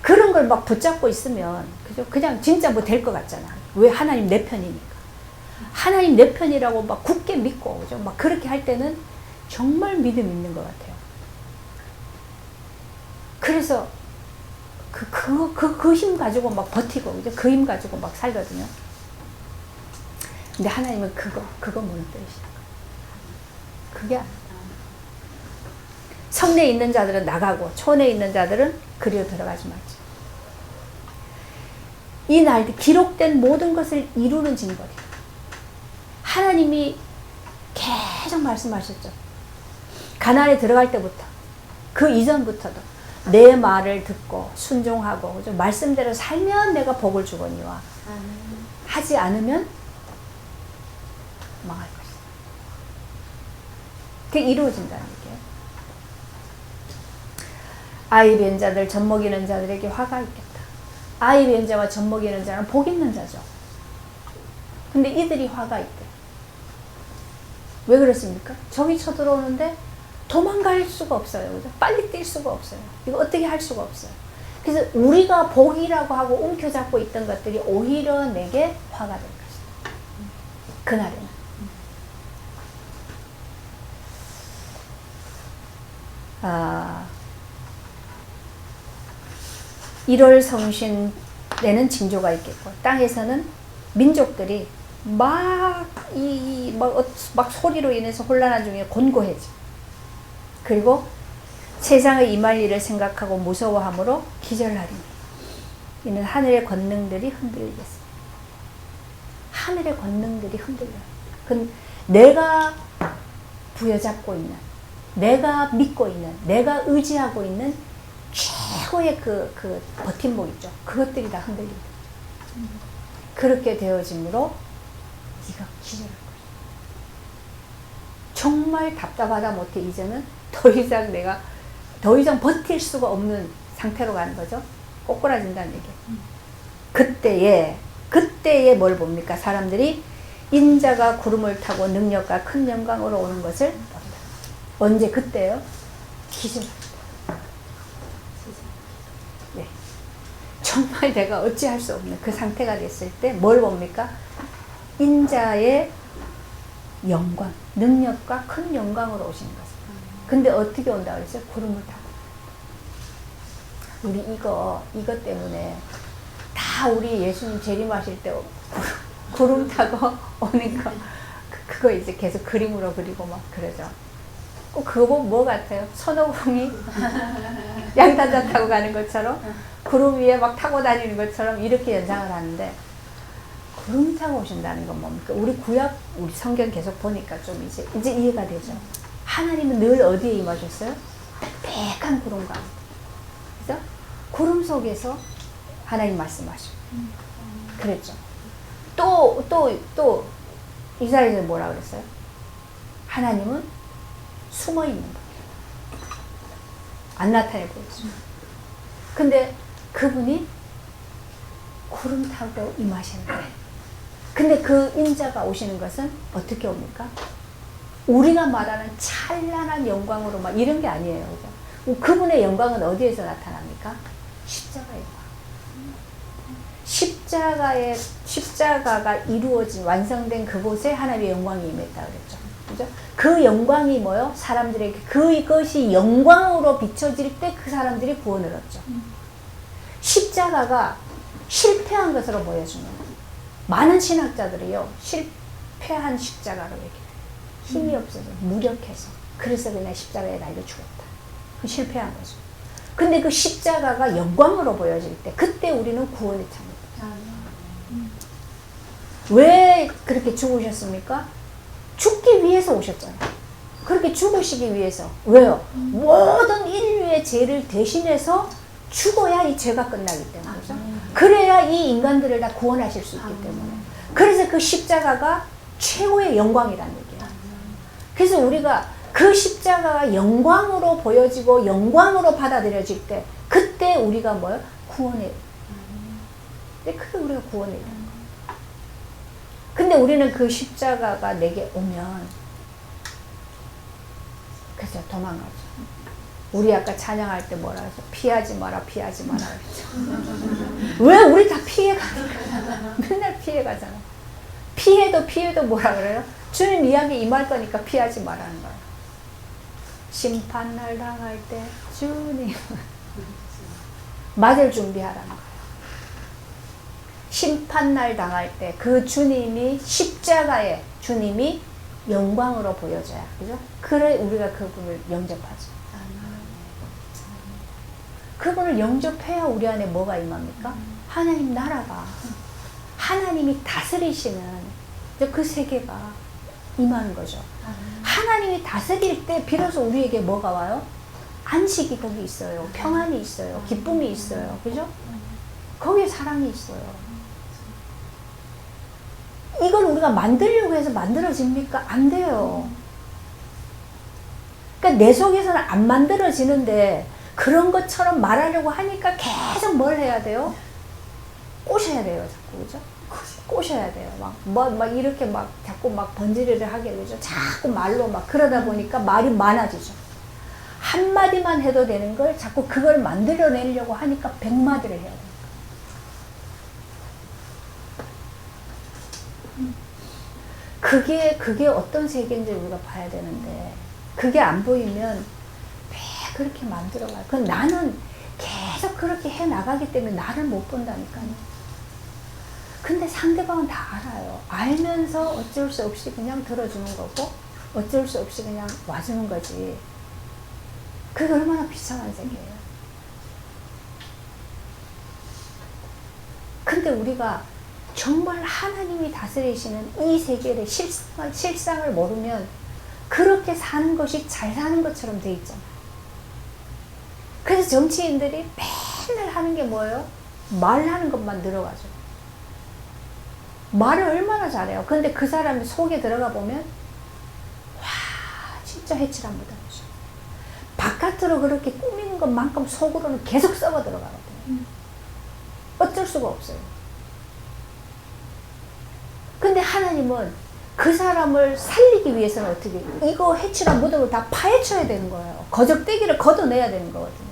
그런 걸 막 붙잡고 있으면, 그죠? 그냥 진짜 뭐 될 것 같잖아. 왜? 하나님 내 편이니까. 하나님 내 편이라고 막 굳게 믿고, 그죠? 막 그렇게 할 때는 정말 믿음 있는 것 같아요. 그래서 그 힘 가지고 막 버티고, 그죠? 그 힘 가지고 막 살거든요. 근데 하나님은 그거 무너뜨리시는 거예요. 그게 성내에 있는 자들은 나가고 초내에 있는 자들은 그리로 들어가지 말지. 이 날 기록된 모든 것을 이루는 징벌이에요. 하나님이 계속 말씀하셨죠. 가나안에 들어갈 때부터 그 이전부터도 내 말을 듣고 순종하고 그죠? 말씀대로 살면 내가 복을 주거니와 하지 않으면 망할 것이다. 그게 이루어진다는 얘기예요. 아이 뵌 자들, 젖 먹이는 자들에게 화가 있겠다. 아이 뵌 자와 젖 먹이는 자는 복 있는 자죠. 근데 이들이 화가 있대. 왜 그렇습니까? 적이 쳐들어오는데 도망갈 수가 없어요. 그죠? 빨리 뛸 수가 없어요. 이거 어떻게 할 수가 없어요. 그래서 우리가 복이라고 하고 움켜잡고 있던 것들이 오히려 내게 화가 될 것이다. 그날에는. 아, 1월 성신에는 징조가 있겠고, 땅에서는 민족들이 막 소리로 인해서 혼란한 중에 곤고해져. 그리고 세상에 임할 일을 생각하고 무서워함으로 기절하리니 이는 하늘의 권능들이 흔들리겠습니다. 하늘의 권능들이 흔들려요. 그건 내가 부여잡고 있는, 내가 믿고 있는, 내가 의지하고 있는 최고의 그 버팀목 있죠. 그것들이 다 흔들립니다. 그렇게 되어짐으로 네가 기절할 거야. 정말 답답하다 못해 이제는 더 이상 버틸 수가 없는 상태로 가는 거죠. 꼬꾸라진다는 얘기예요. 그때에 뭘 봅니까? 사람들이 인자가 구름을 타고 능력과 큰 영광으로 오는 것을 본다. 언제? 그때요? 기절합니다. 네. 정말 내가 어찌할 수 없는 그 상태가 됐을 때 뭘 봅니까? 인자의 영광, 능력과 큰 영광으로 오시는 것을. 근데 어떻게 온다 그랬어요? 구름을 타고. 우리 이것 때문에 다 우리 예수님 재림하실 때 구름 타고 오는 거, 그거 이제 계속 그림으로 그리고 막 그러죠. 꼭 그거 보면 뭐 같아요? 선호공이 양탄자 타고 가는 것처럼, 구름 위에 막 타고 다니는 것처럼 이렇게 연상을 하는데, 구름 타고 오신다는 건 뭡니까? 우리 성경 계속 보니까 좀 이제 이해가 되죠. 하나님은 늘 어디에 임하셨어요? 빽빽한 구름 가운데. 그죠? 구름 속에서 하나님 말씀하시고. 그랬죠. 또 이사야에서 뭐라 그랬어요? 하나님은 숨어 있는 분. 안 나타내 보이죠. 근데 그분이 구름 타고 임하시는 거예요. 근데 그 인자가 오시는 것은 어떻게 옵니까? 우리가 말하는 찬란한 영광으로 막 이런 게 아니에요. 그죠? 그분의 영광은 어디에서 나타납니까? 십자가의 영광. 십자가가 이루어진, 완성된 그곳에 하나님의 영광이 임했다 그랬죠. 그죠? 그 영광이 뭐요? 사람들에게 그것이 영광으로 비춰질 때 그 사람들이 구원을 얻죠. 십자가가 실패한 것으로 보여주는 거예요. 많은 신학자들이요, 실패한 십자가로 얘기해요. 힘이 없어서, 무력해서. 그래서 그냥 십자가에 달려 죽었다. 그 실패한 거죠. 근데 그 십자가가 영광으로 보여질 때, 그때 우리는 구원의 창입니다. 왜 그렇게 죽으셨습니까? 죽기 위해서 오셨잖아요. 그렇게 죽으시기 위해서. 왜요? 모든 인류의 죄를 대신해서 죽어야 이 죄가 끝나기 때문이죠. 그래야 이 인간들을 다 구원하실 수 있기 때문에. 그래서 그 십자가가 최고의 영광이라는 얘기예요. 그래서 우리가 그 십자가가 영광으로 보여지고 영광으로 받아들여질 때, 그때 우리가 뭐예요? 구원해요. 그때 우리가 구원해요. 근데 우리는 그 십자가가 내게 오면, 그래서 도망가죠. 우리 아까 찬양할 때 뭐라 해서 피하지 마라 그랬죠. 왜 우리 다 피해가니까. 맨날 피해가잖아. 피해도 뭐라 그래요? 주님 이야기 임할 거니까 피하지 말라는 거예요. 심판날 당할 때 주님 맞을 준비하라는 거예요. 심판날 당할 때 그 주님이 십자가에 주님이 영광으로 보여져야, 그죠? 그래 우리가 그분을 영접하죠. 그분을 영접해야 우리 안에 뭐가 임합니까? 하나님 나라가, 하나님이 다스리시는 그 세계가 임하는 거죠. 하나님이 다스릴 때 비로소 우리에게 뭐가 와요? 안식이 거기 있어요. 평안이 있어요. 기쁨이 있어요. 그죠? 거기에 사랑이 있어요. 이걸 우리가 만들려고 해서 만들어집니까? 안 돼요. 그러니까 내 속에서는 안 만들어지는데 그런 것처럼 말하려고 하니까 계속 뭘 해야 돼요? 꼬셔야 돼요. 자꾸. 그죠? 꼬셔야 돼요. 막 이렇게 막 자꾸 막 번지르르 하게 되죠. 자꾸 말로 막 그러다 보니까 말이 많아지죠. 한마디만 해도 되는 걸 자꾸 그걸 만들어내려고 하니까 100마디를 해야 돼요. 그게 어떤 세계인지 우리가 봐야 되는데, 그게 안 보이면 왜 그렇게 만들어가요? 그럼 나는 계속 그렇게 해 나가기 때문에 나를 못 본다니까요. 근데 상대방은 다 알아요. 알면서 어쩔 수 없이 그냥 들어주는 거고, 어쩔 수 없이 그냥 와주는 거지. 그게 얼마나 비참한 세계예요. 근데 우리가 정말 하나님이 다스리시는 이 세계의 실상을 모르면 그렇게 사는 것이 잘 사는 것처럼 돼 있잖아요. 그래서 정치인들이 맨날 하는 게 뭐예요? 말하는 것만 늘어가죠. 말을 얼마나 잘해요. 근데 그 사람 속에 들어가 보면 와, 진짜 해치란 못하죠. 바깥으로 그렇게 꾸미는 것만큼 속으로는 계속 썩어 들어가거든요. 어쩔 수가 없어요. 근데 하나님은 그 사람을 살리기 위해서는 어떻게, 이거 해치란 무덤을 다 파헤쳐야 되는 거예요. 거적대기를 걷어내야 되는 거거든요.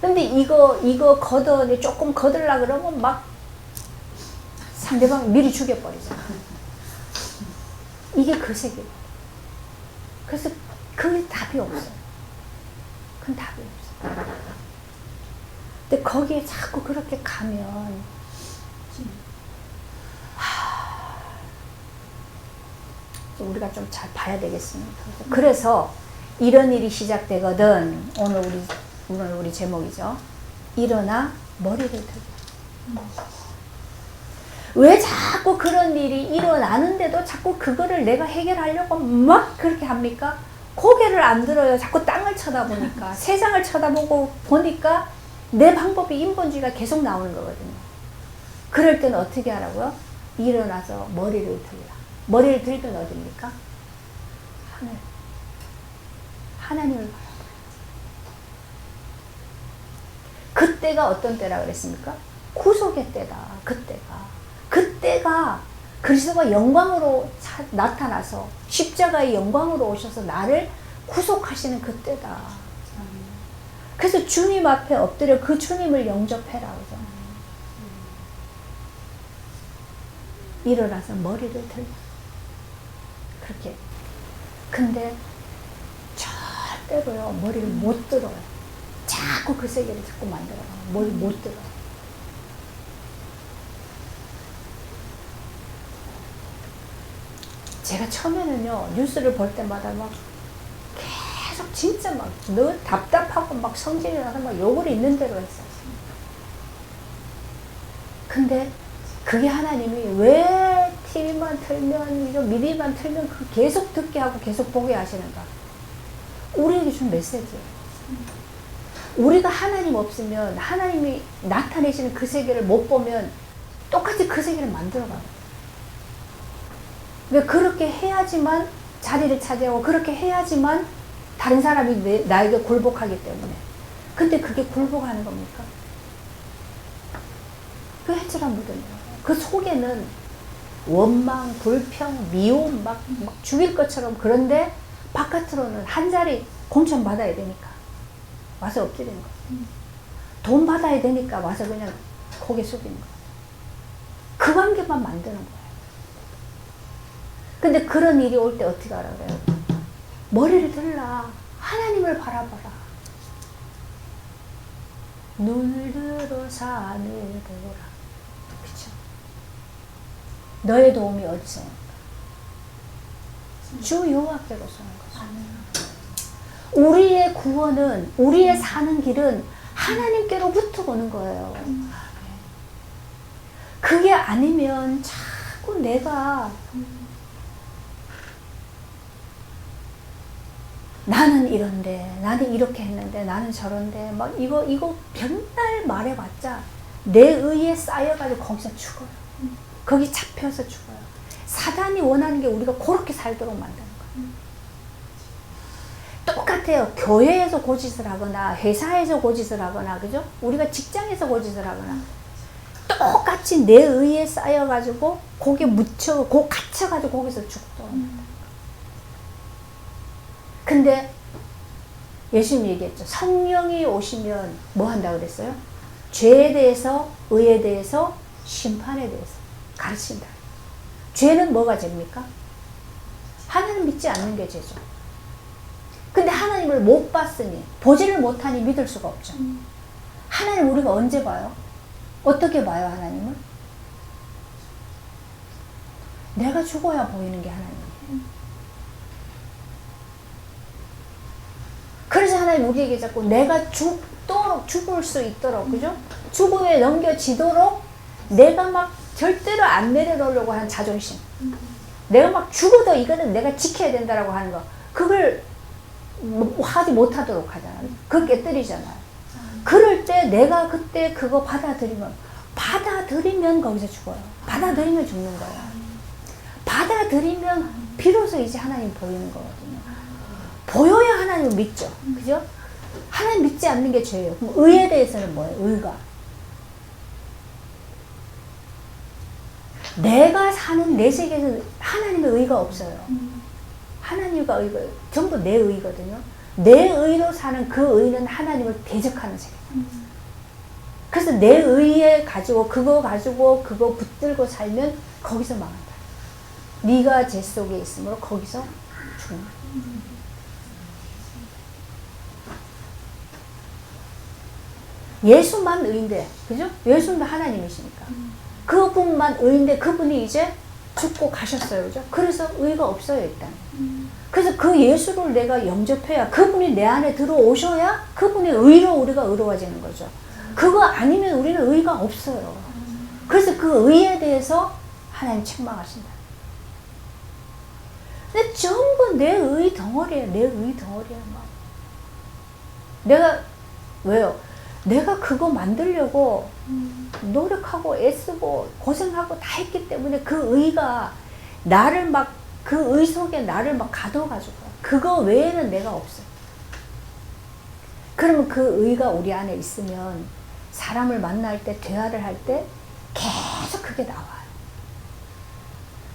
근데 이거 조금 걷으려고 그러면 막 상대방 미리 죽여버리잖아. 이게 그 세계예요. 그래서 그게 답이 없어요. 그건 답이 없어요. 근데 거기에 자꾸 그렇게 가면 우리가 좀 잘 봐야 되겠습니다. 그래서 이런 일이 시작되거든. 오늘 우리 제목이죠. 일어나 머리를 들고. 왜 자꾸 그런 일이 일어나는데도 자꾸 그거를 내가 해결하려고 막 그렇게 합니까? 고개를 안 들어요. 자꾸 땅을 쳐다보니까. 세상을 보니까 내 방법이 인본주의가 계속 나오는 거거든요. 그럴 때는 어떻게 하라고요? 일어나서 머리를 들라. 머리를 들면 어디입니까? 하늘. 하나님을 바라보라. 그때가 어떤 때라 그랬습니까? 구속의 때다. 그때가 그리스도가 영광으로 나타나서 십자가의 영광으로 오셔서 나를 구속하시는 그때다. 그래서 주님 앞에 엎드려 그 주님을 영접해라 그러잖아요. 일어나서 머리를 들라. 그렇게. 근데 절대로요, 머리를 못 들어요. 자꾸 그 세계를 자꾸 만들어가요. 뭘 못 들어요. 제가 처음에는요, 뉴스를 볼 때마다 막 계속 진짜 막 너 답답하고 막 성질이 나서 막 욕을 있는 대로 했어요. 근데 그게 하나님이 왜 TV만 틀면, 미디어만 틀면 그 계속 듣게 하고 계속 보게 하시는가? 우리에게 준 메시지예요. 우리가 하나님 없으면, 하나님이 나타내시는 그 세계를 못 보면 똑같이 그 세계를 만들어가요. 왜 그렇게 해야지만 자리를 차지하고 그렇게 해야지만 다른 사람이 나에게 굴복하기 때문에. 근데 그게 굴복하는 겁니까? 그 해치란 무덤이에요. 그 속에는 원망, 불평, 미움 막 죽일 것처럼. 그런데 바깥으로는 한 자리 공천 받아야 되니까 와서 엎드리는 거예요. 돈 받아야 되니까 와서 그냥 고개 숙이는 거예요. 그 관계만 만드는 거예요. 근데 그런 일이 올 때 어떻게 하라 그래요? 머리를 들라. 하나님을 바라봐라. 눈을 들어 산을 보라. 그쵸? 너의 도움이 어디서 온다? 주 여호와께로서 오는 거죠. 우리의 구원은, 우리의 사는 길은 하나님께로부터 오는 거예요. 그게 아니면 자꾸 내가 나는 이런데, 나는 이렇게 했는데, 나는 저런데, 막 이거 맨날 말해봤자 내 의에 쌓여가지고 거기서 죽어요. 거기 잡혀서 죽어요. 사단이 원하는 게 우리가 그렇게 살도록 만드는 거예요. 똑같아요. 교회에서 고짓을 하거나, 회사에서 고짓을 하거나, 그죠? 우리가 직장에서 고짓을 하거나, 똑같이 내 의에 쌓여가지고 거기에 갇혀가지고 거기서 죽더랍니다. 근데 예수님이 얘기했죠. 성령이 오시면 뭐 한다 그랬어요? 죄에 대해서, 의에 대해서, 심판에 대해서 가르친다. 죄는 뭐가 죄입니까? 하나님 믿지 않는 게 죄죠. 근데 하나님을 못 봤으니, 보지를 못하니 믿을 수가 없죠. 하나님 우리가 언제 봐요? 어떻게 봐요, 하나님을? 내가 죽어야 보이는 게 하나님이에요. 그래서 하나님 우리에게 자꾸 내가 죽을 수 있도록, 그죠? 죽음에 넘겨지도록 내가 막 절대로 안 내려놓으려고 하는 자존심. 내가 막 죽어도 이거는 내가 지켜야 된다라고 하는 거. 그걸 하지 못하도록 하잖아요. 그걸 깨뜨리잖아요. 그럴 때 내가 그때 그거 받아들이면 거기서 죽어요. 받아들이면 죽는 거예요. 받아들이면 비로소 이제 하나님 보이는 거거든요. 보여야 하나님을 믿죠. 그죠? 하나님 믿지 않는 게 죄예요. 그럼 의에 대해서는 뭐예요? 의가. 내가 사는 내 세계에는 하나님의 의가 없어요. 하나님과 의가 전부 내 의거든요. 내 의로 사는 그 의는 하나님을 대적하는 세계. 그래서 내 의에 가지고 그거 붙들고 살면 거기서 망한다. 네가 죄 속에 있으므로 거기서 죽는다. 예수만 의인데, 그죠? 예수는 하나님이시니까. 그분만 의인데 그분이 이제 죽고 가셨어요. 그죠? 그래서 의가 없어요, 일단. 그래서 그 예수를 내가 영접해야, 그분이 내 안에 들어오셔야 그분의 의로 우리가 의로워지는 거죠. 그거 아니면 우리는 의가 없어요. 그래서 그 의에 대해서 하나님 책망하신다. 근데 전부 내 의 덩어리야, 내 의 덩어리야, 막. 내가, 왜요? 내가 그거 만들려고 노력하고 애쓰고 고생하고 다 했기 때문에 그 의가 나를 막, 그 의 속에 나를 막 가둬가지고 그거 외에는 내가 없어요. 그러면 그 의가 우리 안에 있으면 사람을 만날 때, 대화를 할 때 계속 그게 나와요.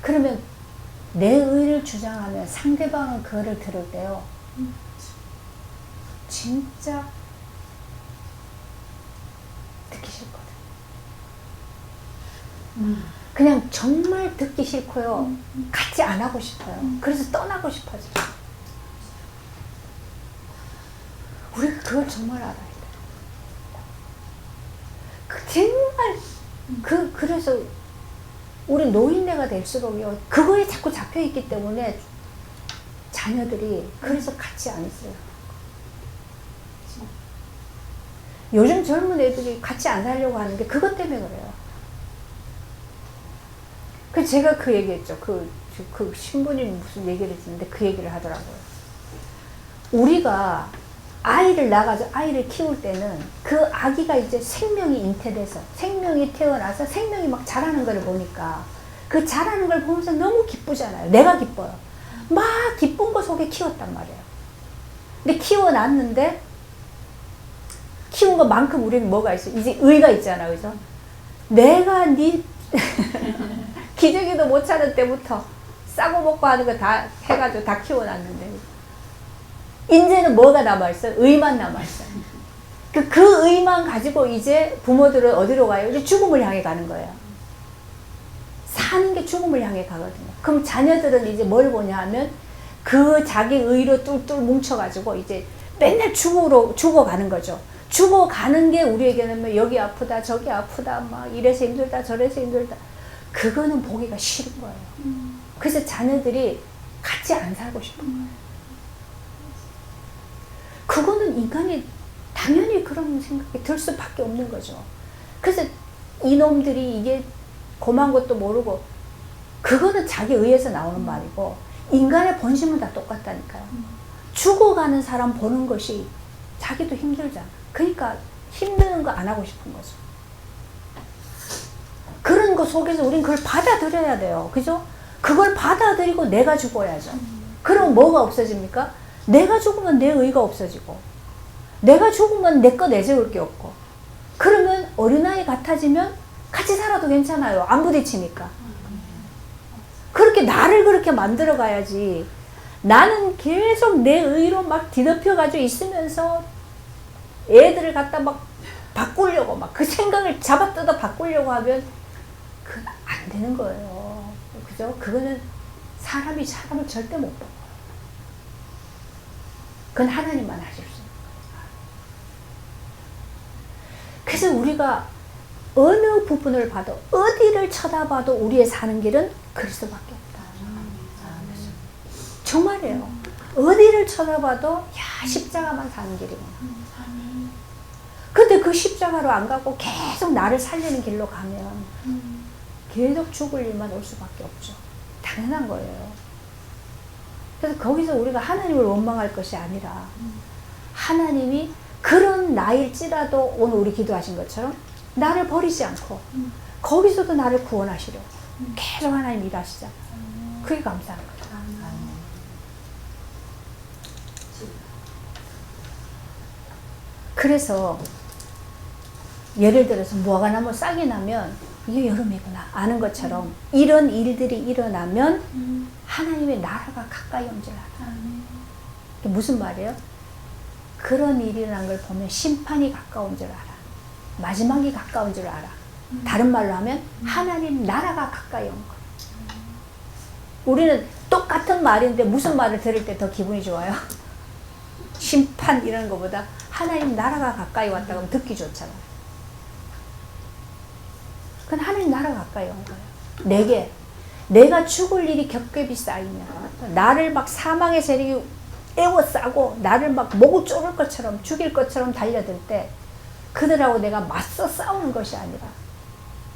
그러면 내 의를 주장하면 상대방은 그거를 들을 때요, 진짜 듣기 싫거든. 그냥 정말 듣기 싫고요, 같이 안 하고 싶어요. 그래서 떠나고 싶어져요. 우리가 그걸 정말 알아야 돼. 정말 그래서 우리 노인네가 될수록요, 그거에 자꾸 잡혀있기 때문에 자녀들이 그래서 같이 안 있어요. 요즘 젊은 애들이 같이 안 살려고 하는 게 그것 때문에 그래요. 그래서 제가 그 얘기했죠. 그 신부님 무슨 얘기를 듣는데 그 얘기를 하더라고요. 우리가 아이를 낳아서 아이를 키울 때는 그 아기가 이제 생명이 잉태돼서, 생명이 태어나서 생명이 막 자라는 걸 보니까 그 자라는 걸 보면서 너무 기쁘잖아요. 내가 기뻐요. 막 기쁜 거 속에 키웠단 말이에요. 근데 키워놨는데 키운 것만큼 우리는 뭐가 있어? 이제 의가 있잖아, 그죠? 내가 네 기저귀도 못 차는 때부터 싸고 먹고 하는 거 다 해가지고 다 키워놨는데 이제는 뭐가 남아있어요? 의만 남아있어요. 그 의만 가지고 이제 부모들은 어디로 가요? 이제 죽음을 향해 가는 거예요. 사는 게 죽음을 향해 가거든요. 그럼 자녀들은 이제 뭘 보냐 하면 그 자기 의로 뚫뚫 뭉쳐가지고 이제 맨날 죽어가는 거죠. 죽어가는 게 우리에게는 여기 아프다 저기 아프다 막 이래서 힘들다 저래서 힘들다, 그거는 보기가 싫은 거예요. 그래서 자녀들이 같이 안 살고 싶은 거예요. 그거는 인간이 당연히 그런 생각이 들 수밖에 없는 거죠. 그래서 이놈들이 이게 고만 것도 모르고, 그거는 자기 의에서 나오는 말이고 인간의 본심은 다 똑같다니까요. 죽어가는 사람 보는 것이 자기도 힘들잖아. 그러니까 힘드는 거 안 하고 싶은 거죠. 그런 거 속에서 우린 그걸 받아들여야 돼요. 그죠? 그걸 받아들이고 내가 죽어야죠. 그럼 뭐가 없어집니까? 내가 죽으면 내 의가 없어지고, 내가 죽으면 내 거 내세울 게 없고, 그러면 어린아이 같아지면 같이 살아도 괜찮아요. 안 부딪히니까. 그렇게 나를 그렇게 만들어 가야지. 나는 계속 내 의로 막 뒤덮여 가지고 있으면서 애들을 갖다 막 바꾸려고 막 그 생각을 잡아뜯어 바꾸려고 하면 그건 안 되는 거예요. 그죠? 그거는 사람이 사람을 절대 못 바꿔요. 그건 하나님만 하실 수 있는 거예요. 그래서 우리가 어느 부분을 봐도 어디를 쳐다봐도 우리의 사는 길은 그리스도밖에 없다. 정말이에요. 어디를 쳐다봐도 야 십자가만 사는 길이구나. 근데 그 십자가로 안 가고 계속 나를 살리는 길로 가면 계속 죽을 일만 올 수밖에 없죠. 당연한 거예요. 그래서 거기서 우리가 하나님을 원망할 것이 아니라 하나님이 그런 나일지라도 오늘 우리 기도하신 것처럼 나를 버리지 않고 거기서도 나를 구원하시려고 계속 하나님 일하시잖아요. 그게 감사한 거예요. 그래서 예를 들어서 무화과 나무 싹이 나면 이게 여름이구나 아는 것처럼 이런 일들이 일어나면 하나님의 나라가 가까이 온 줄 알아. 무슨 말이에요? 그런 일이 일어난 걸 보면 심판이 가까운 줄 알아. 마지막이 가까운 줄 알아. 다른 말로 하면 하나님 나라가 가까이 온 거야. 우리는 똑같은 말인데 무슨 말을 들을 때 더 기분이 좋아요? 심판 이런 것보다 하나님 나라가 가까이 왔다고 하면 듣기 좋잖아. 그건 하나님 나라가 가까이 온 거예요. 내가 죽을 일이 겹겹이 쌓이면 나를 막 사망의 세력이 에워싸고 나를 막 목을 쪼를 것처럼 죽일 것처럼 달려들 때 그들하고 내가 맞서 싸우는 것이 아니라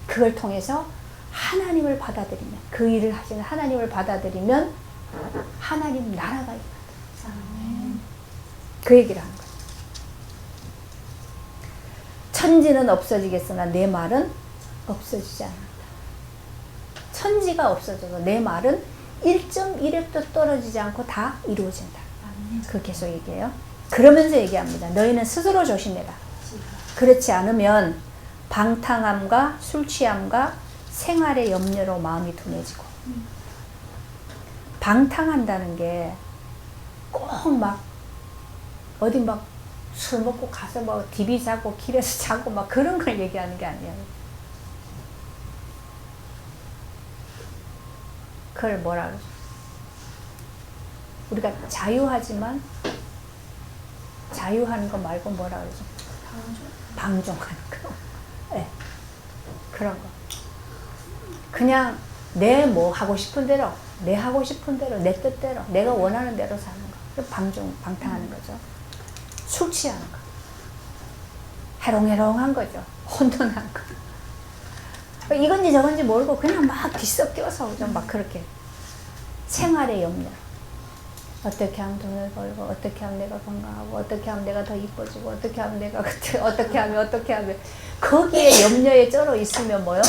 그걸 통해서 하나님을 받아들이면 그 일을 하시는 하나님을 받아들이면 하나님 나라가 임한다. 그 얘기를 하는 거예요. 천지는 없어지겠으나 내 말은 없어지지 않는다. 천지가 없어져도 내 말은 1.1획도 떨어지지 않고 다 이루어진다. 그 계속 얘기해요. 그러면서 얘기합니다. 너희는 스스로 조심해라. 그렇지 않으면 방탕함과 술 취함과 생활의 염려로 마음이 둔해지고 방탕한다는 게 꼭 막 어디 막 술 먹고 가서 뭐 디비 자고 길에서 자고 막 그런 걸 얘기하는 게 아니에요. 그걸 뭐라 그러죠? 우리가 자유하지만 자유하는 거 말고 뭐라 그러죠? 방종하는 거. 네. 그런 거. 그냥 내 뭐 하고 싶은 대로, 내 하고 싶은 대로, 내 뜻대로, 내가 원하는 대로 사는 거. 방탕하는 거죠. 술 취하는 거. 해롱해롱한 거죠. 혼돈한 거. 이건지 저건지 모르고 그냥 막 뒤섞여서 막 그렇게. 생활의 염려. 어떻게 하면 돈을 벌고, 어떻게 하면 내가 건강하고, 어떻게 하면 내가 더 이뻐지고, 어떻게 하면 내가, 어떻게 하면. 거기에 염려에 쩔어 있으면 뭐요?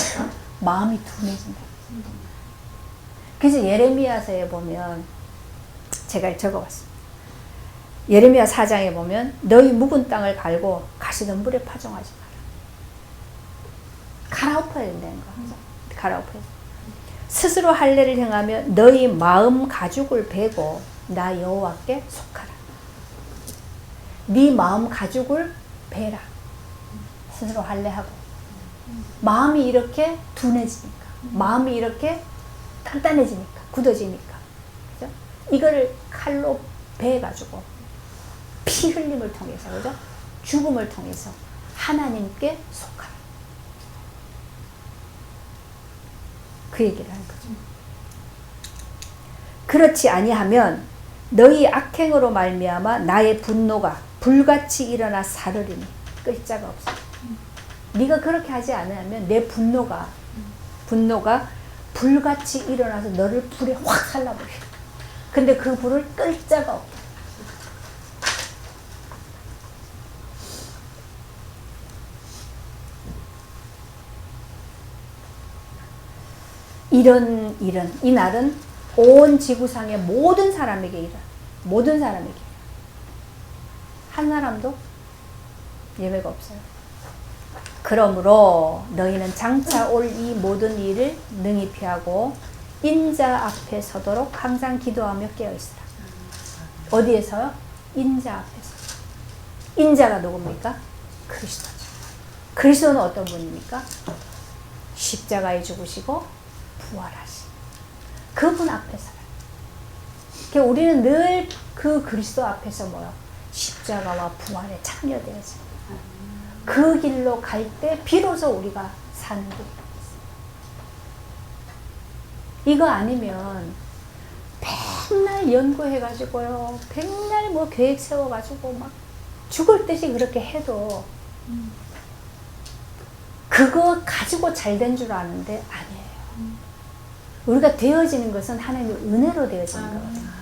마음이 둔해진다. 그래서 예레미야서에 보면, 제가 적어봤습니다. 예레미야 4장에 보면, 너희 묵은 땅을 갈고 가시던 물에 파종하지 마라. 갈아엎어야 된다는 거. 갈아엎어야 돼. 스스로 할례를 행하며 너희 마음 가죽을 베고 나 여호와께 속하라. 네 마음 가죽을 베라. 스스로 할례하고 마음이 이렇게 둔해지니까, 마음이 이렇게 단단해지니까, 굳어지니까, 그죠? 이거를 칼로 베가지고 피 흘림을 통해서, 그죠? 죽음을 통해서 하나님께 속하라. 그 얘기를 하는 거죠. 그렇지 아니하면 너희 악행으로 말미암아 나의 분노가 불같이 일어나 사르리니 끌 자가 없어. 네가 그렇게 하지 않으면 내 분노가 불같이 일어나서 너를 불에 확 살라버려. 근데 그 불을 끌 자가 없다. 이 날은 온 지구상의 모든 사람에게 일어나. 모든 사람에게. 한 사람도 예외가 없어요. 그러므로 너희는 장차 올 이 모든 일을 능히 피하고 인자 앞에 서도록 항상 기도하며 깨어있으라. 어디에서요? 인자 앞에서. 인자가 누굽니까? 그리스도죠. 그리스도는 어떤 분입니까? 십자가에 죽으시고 부활하신 그분 앞에서. 그러니까 우리는 늘 그 그리스도 앞에서 뭐요? 십자가와 부활에 참여되어서 그 길로 갈 때 비로소 우리가 사는 길이 있어요. 이거 아니면 맨날 연구해가지고요, 맨날 뭐 계획 세워가지고 막 죽을 듯이 그렇게 해도 그거 가지고 잘 된 줄 아는데 아니에요. 우리가 되어지는 것은 하나님의 은혜로 되어지는 거거든요.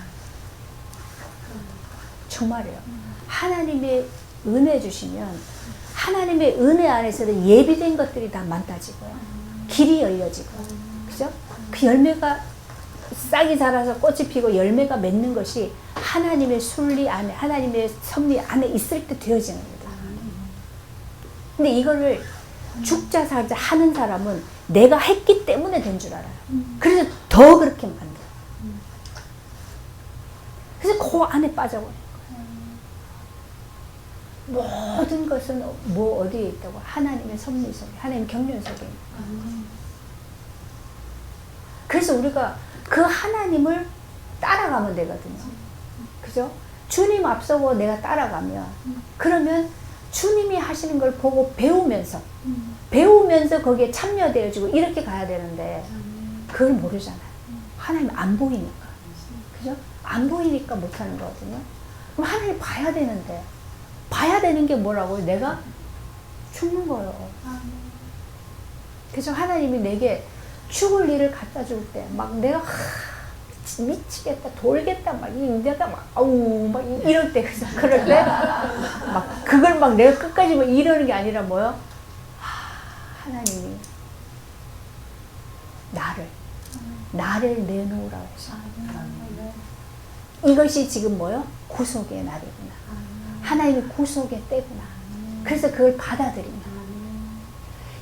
정말이에요. 하나님의 은혜 주시면 하나님의 은혜 안에서는 예비된 것들이 다 많다지고요. 길이 열려지고, 그죠? 그 열매가 싹이 자라서 꽃이 피고 열매가 맺는 것이 하나님의 순리 안에, 하나님의 섭리 안에 있을 때 되어지는 겁니다. 근데 이거를 죽자 살자 하는 사람은 내가 했기 때문에 된 줄 알아요. 그래서 더 그렇게 만들어요. 그래서 그 안에 빠져버려요. 모든 것은 뭐 어디에 있다고? 하나님의 섭리 속에, 하나님의 경륜 속에. 그래서 우리가 그 하나님을 따라가면 되거든요. 그죠? 주님 앞서고 내가 따라가면, 그러면 주님이 하시는 걸 보고 배우면서 거기에 참여되어지고 이렇게 가야 되는데, 그걸 모르잖아요. 하나님 안 보이니까. 그죠? 안 보이니까 못하는 거거든요. 그럼 하나님 봐야 되는데, 봐야 되는 게 뭐라고요? 내가 죽는 거예요. 그래서 하나님이 내게 죽을 일을 갖다 줄 때, 막 내가 미치겠다, 돌겠다, 막 내가 막 아우 막 이럴 때, 그래서 그럴 때 막 그걸 막 내가 끝까지 막 이러는 게 아니라 뭐요? 하나님이 나를 내놓으라고 해서. 이것이 지금 뭐요? 구속의 날이구나. 하나님의 구속의 때구나. 그래서 그걸 받아들입니다.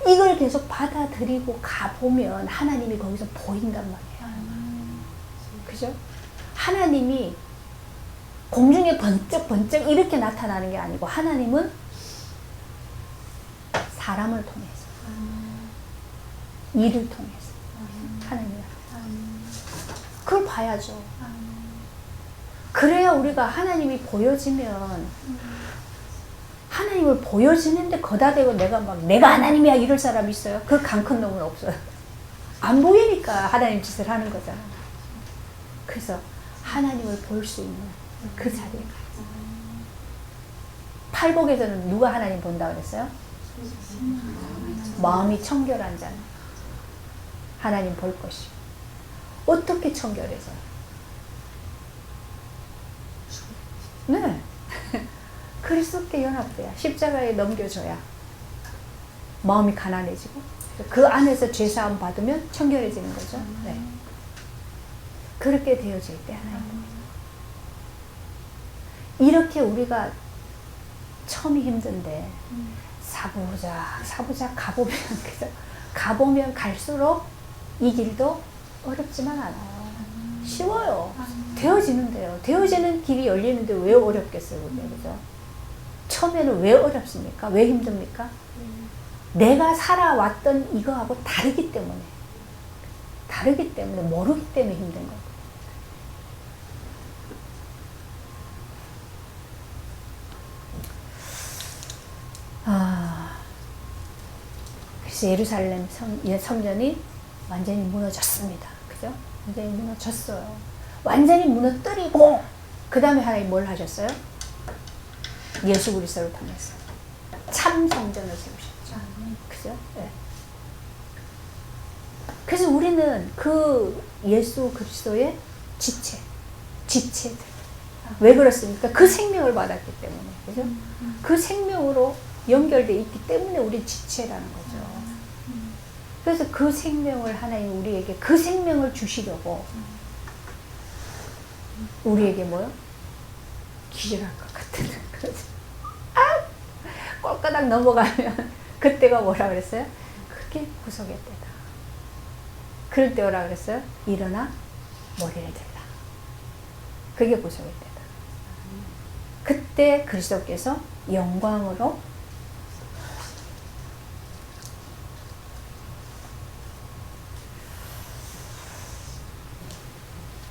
이걸 계속 받아들이고 가보면 하나님이 거기서 보인단 말이에요. 그죠? 하나님이 공중에 번쩍번쩍 이렇게 나타나는 게 아니고, 하나님은 사람을 통해서, 일을 통해서 하나님이 그걸 봐야죠. 그래야 우리가 하나님이 보여지면, 하나님을 보여지는데 거다 대고 내가 하나님이야 이럴 사람 있어요? 그 강 큰 놈은 없어요. 안 보이니까 하나님 짓을 하는 거잖아요. 그래서 하나님을 볼 수 있는 그 자리에 가요. 팔복에서는 누가 하나님 본다 그랬어요? 마음이 청결한 자는 하나님 볼 것이요. 어떻게 청결해져요? 네. 그리스도께 연합돼야, 십자가에 넘겨줘야 마음이 가난해지고, 그 안에서 죄사함 받으면 청결해지는 거죠. 네. 그렇게 되어질 때 하나님. 이렇게 우리가 처음이 힘든데 사보자 가보면, 그죠? 가보면 갈수록 이 길도 어렵지만 않아요. 쉬워요. 되어지는데요. 되어지는 길이 열리는데 왜 어렵겠어요, 그죠? 처음에는 왜 어렵습니까? 왜 힘듭니까? 내가 살아왔던 이거하고 다르기 때문에, 모르기 때문에 힘든 거예요. 그래서 예루살렘 성전이 완전히 무너졌습니다. 그죠? 완전히 무너졌어요. 완전히 무너뜨리고, 그 다음에 하나님 뭘 하셨어요? 예수 그리스도를 통해서 참 성전을 세우셨죠. 그죠? 네. 그래서 우리는 그 예수 그리스도의 지체들. 왜 그렇습니까? 그 생명을 받았기 때문에. 그죠? 그 생명으로 연결되어 있기 때문에 우리 지체라는 거죠. 그래서 그 생명을 하나님 우리에게, 그 생명을 주시려고 우리에게 뭐요? 기절할 것 같은. 꼴까닥 넘어가면 그때가 뭐라 그랬어요? 그게 구속의 때다. 그럴 때 뭐라 그랬어요? 일어나 머리를 들라. 그게 구속의 때다. 그때 그리스도께서 영광으로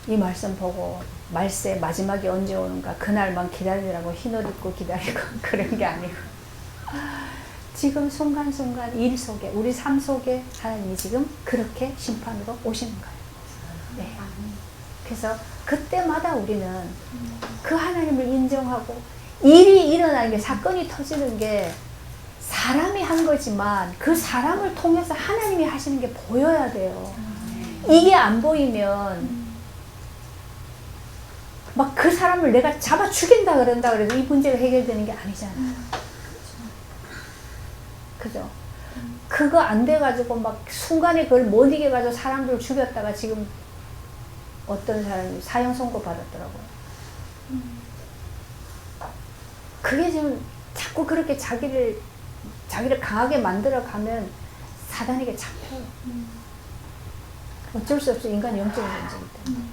이 말씀 보고 말세 마지막이 언제 오는가 그날만 기다리라고 흰옷 입고 기다리고 그런 게 아니고 지금 순간순간 일 속에 우리 삶 속에 하나님이 지금 그렇게 심판으로 오시는 거예요. 네. 그래서 그때마다 우리는 그 하나님을 인정하고 일이 일어나는 게 사건이 터지는 게 사람이 한 거지만 그 사람을 통해서 하나님이 하시는 게 보여야 돼요. 이게 안 보이면 막 그 사람을 내가 잡아 죽인다 그런다 그래도 이 문제가 해결되는 게 아니잖아요. 그죠? 그거 안 돼가지고 막 순간에 그걸 못 이겨가지고 사람들을 죽였다가 지금 어떤 사람이 사형 선고 받았더라고요. 그게 지금 자꾸 그렇게 자기를 강하게 만들어 가면 사단에게 잡혀요. 어쩔 수 없어. 인간 영적인 존재이기 때문에.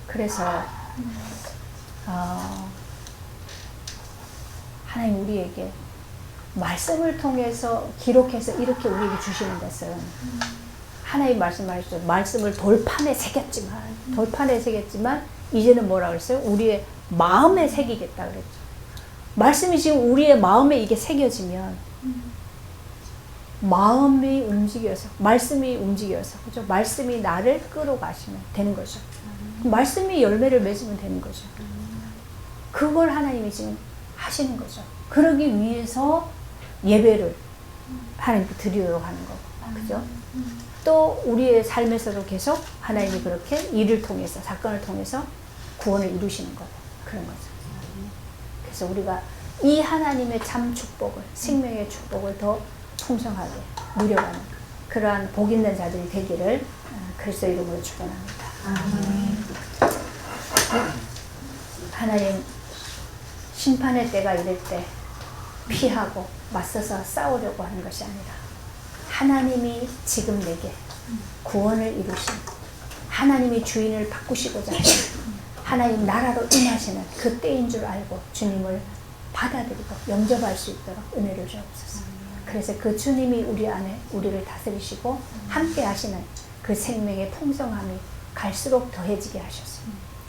그래서 하나님 우리에게 말씀을 통해서 기록해서 이렇게 우리에게 주시는 것은 하나님 말씀하셨죠. 말씀을 돌판에 새겼지만 이제는 뭐라 그랬어요? 우리의 마음에 새기겠다 그랬죠. 말씀이 지금 우리의 마음에 이게 새겨지면 마음이 움직여서 말씀이 움직여서 그죠? 말씀이 나를 끌어가시면 되는 거죠. 말씀이 열매를 맺으면 되는 거죠. 그걸 하나님이 지금 하시는 거죠. 그러기 위해서 예배를 하나님께 드리도록 하는 거고, 그죠? 또 우리의 삶에서도 계속 하나님이 그렇게 일을 통해서 사건을 통해서 구원을 이루시는 거고 그런 거죠. 그래서 우리가 이 하나님의 참 축복을 생명의 축복을 더 풍성하게 누려가는 그러한 복 있는 자들이 되기를 그리스도 이름으로 축원합니다. 하나님 심판의 때가 이럴 때 피하고 맞서서 싸우려고 하는 것이 아니라 하나님이 지금 내게 구원을 이루신 하나님이 주인을 바꾸시고자 하시는 하나님 나라로 임하시는 그 때인 줄 알고 주님을 받아들이고 영접할 수 있도록 은혜를 주옵소서. 그래서 그 주님이 우리 안에 우리를 다스리시고 함께 하시는 그 생명의 풍성함이 갈수록 더해지게 하셔서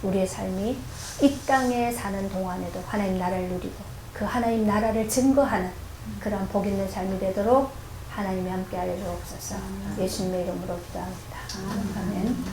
우리의 삶이 이 땅에 사는 동안에도 하나님 나라를 누리고 그 하나님 나라를 증거하는 그런 복 있는 삶이 되도록 하나님이 함께 하여 주옵소서. 예수님의 이름으로 기도합니다. 아멘.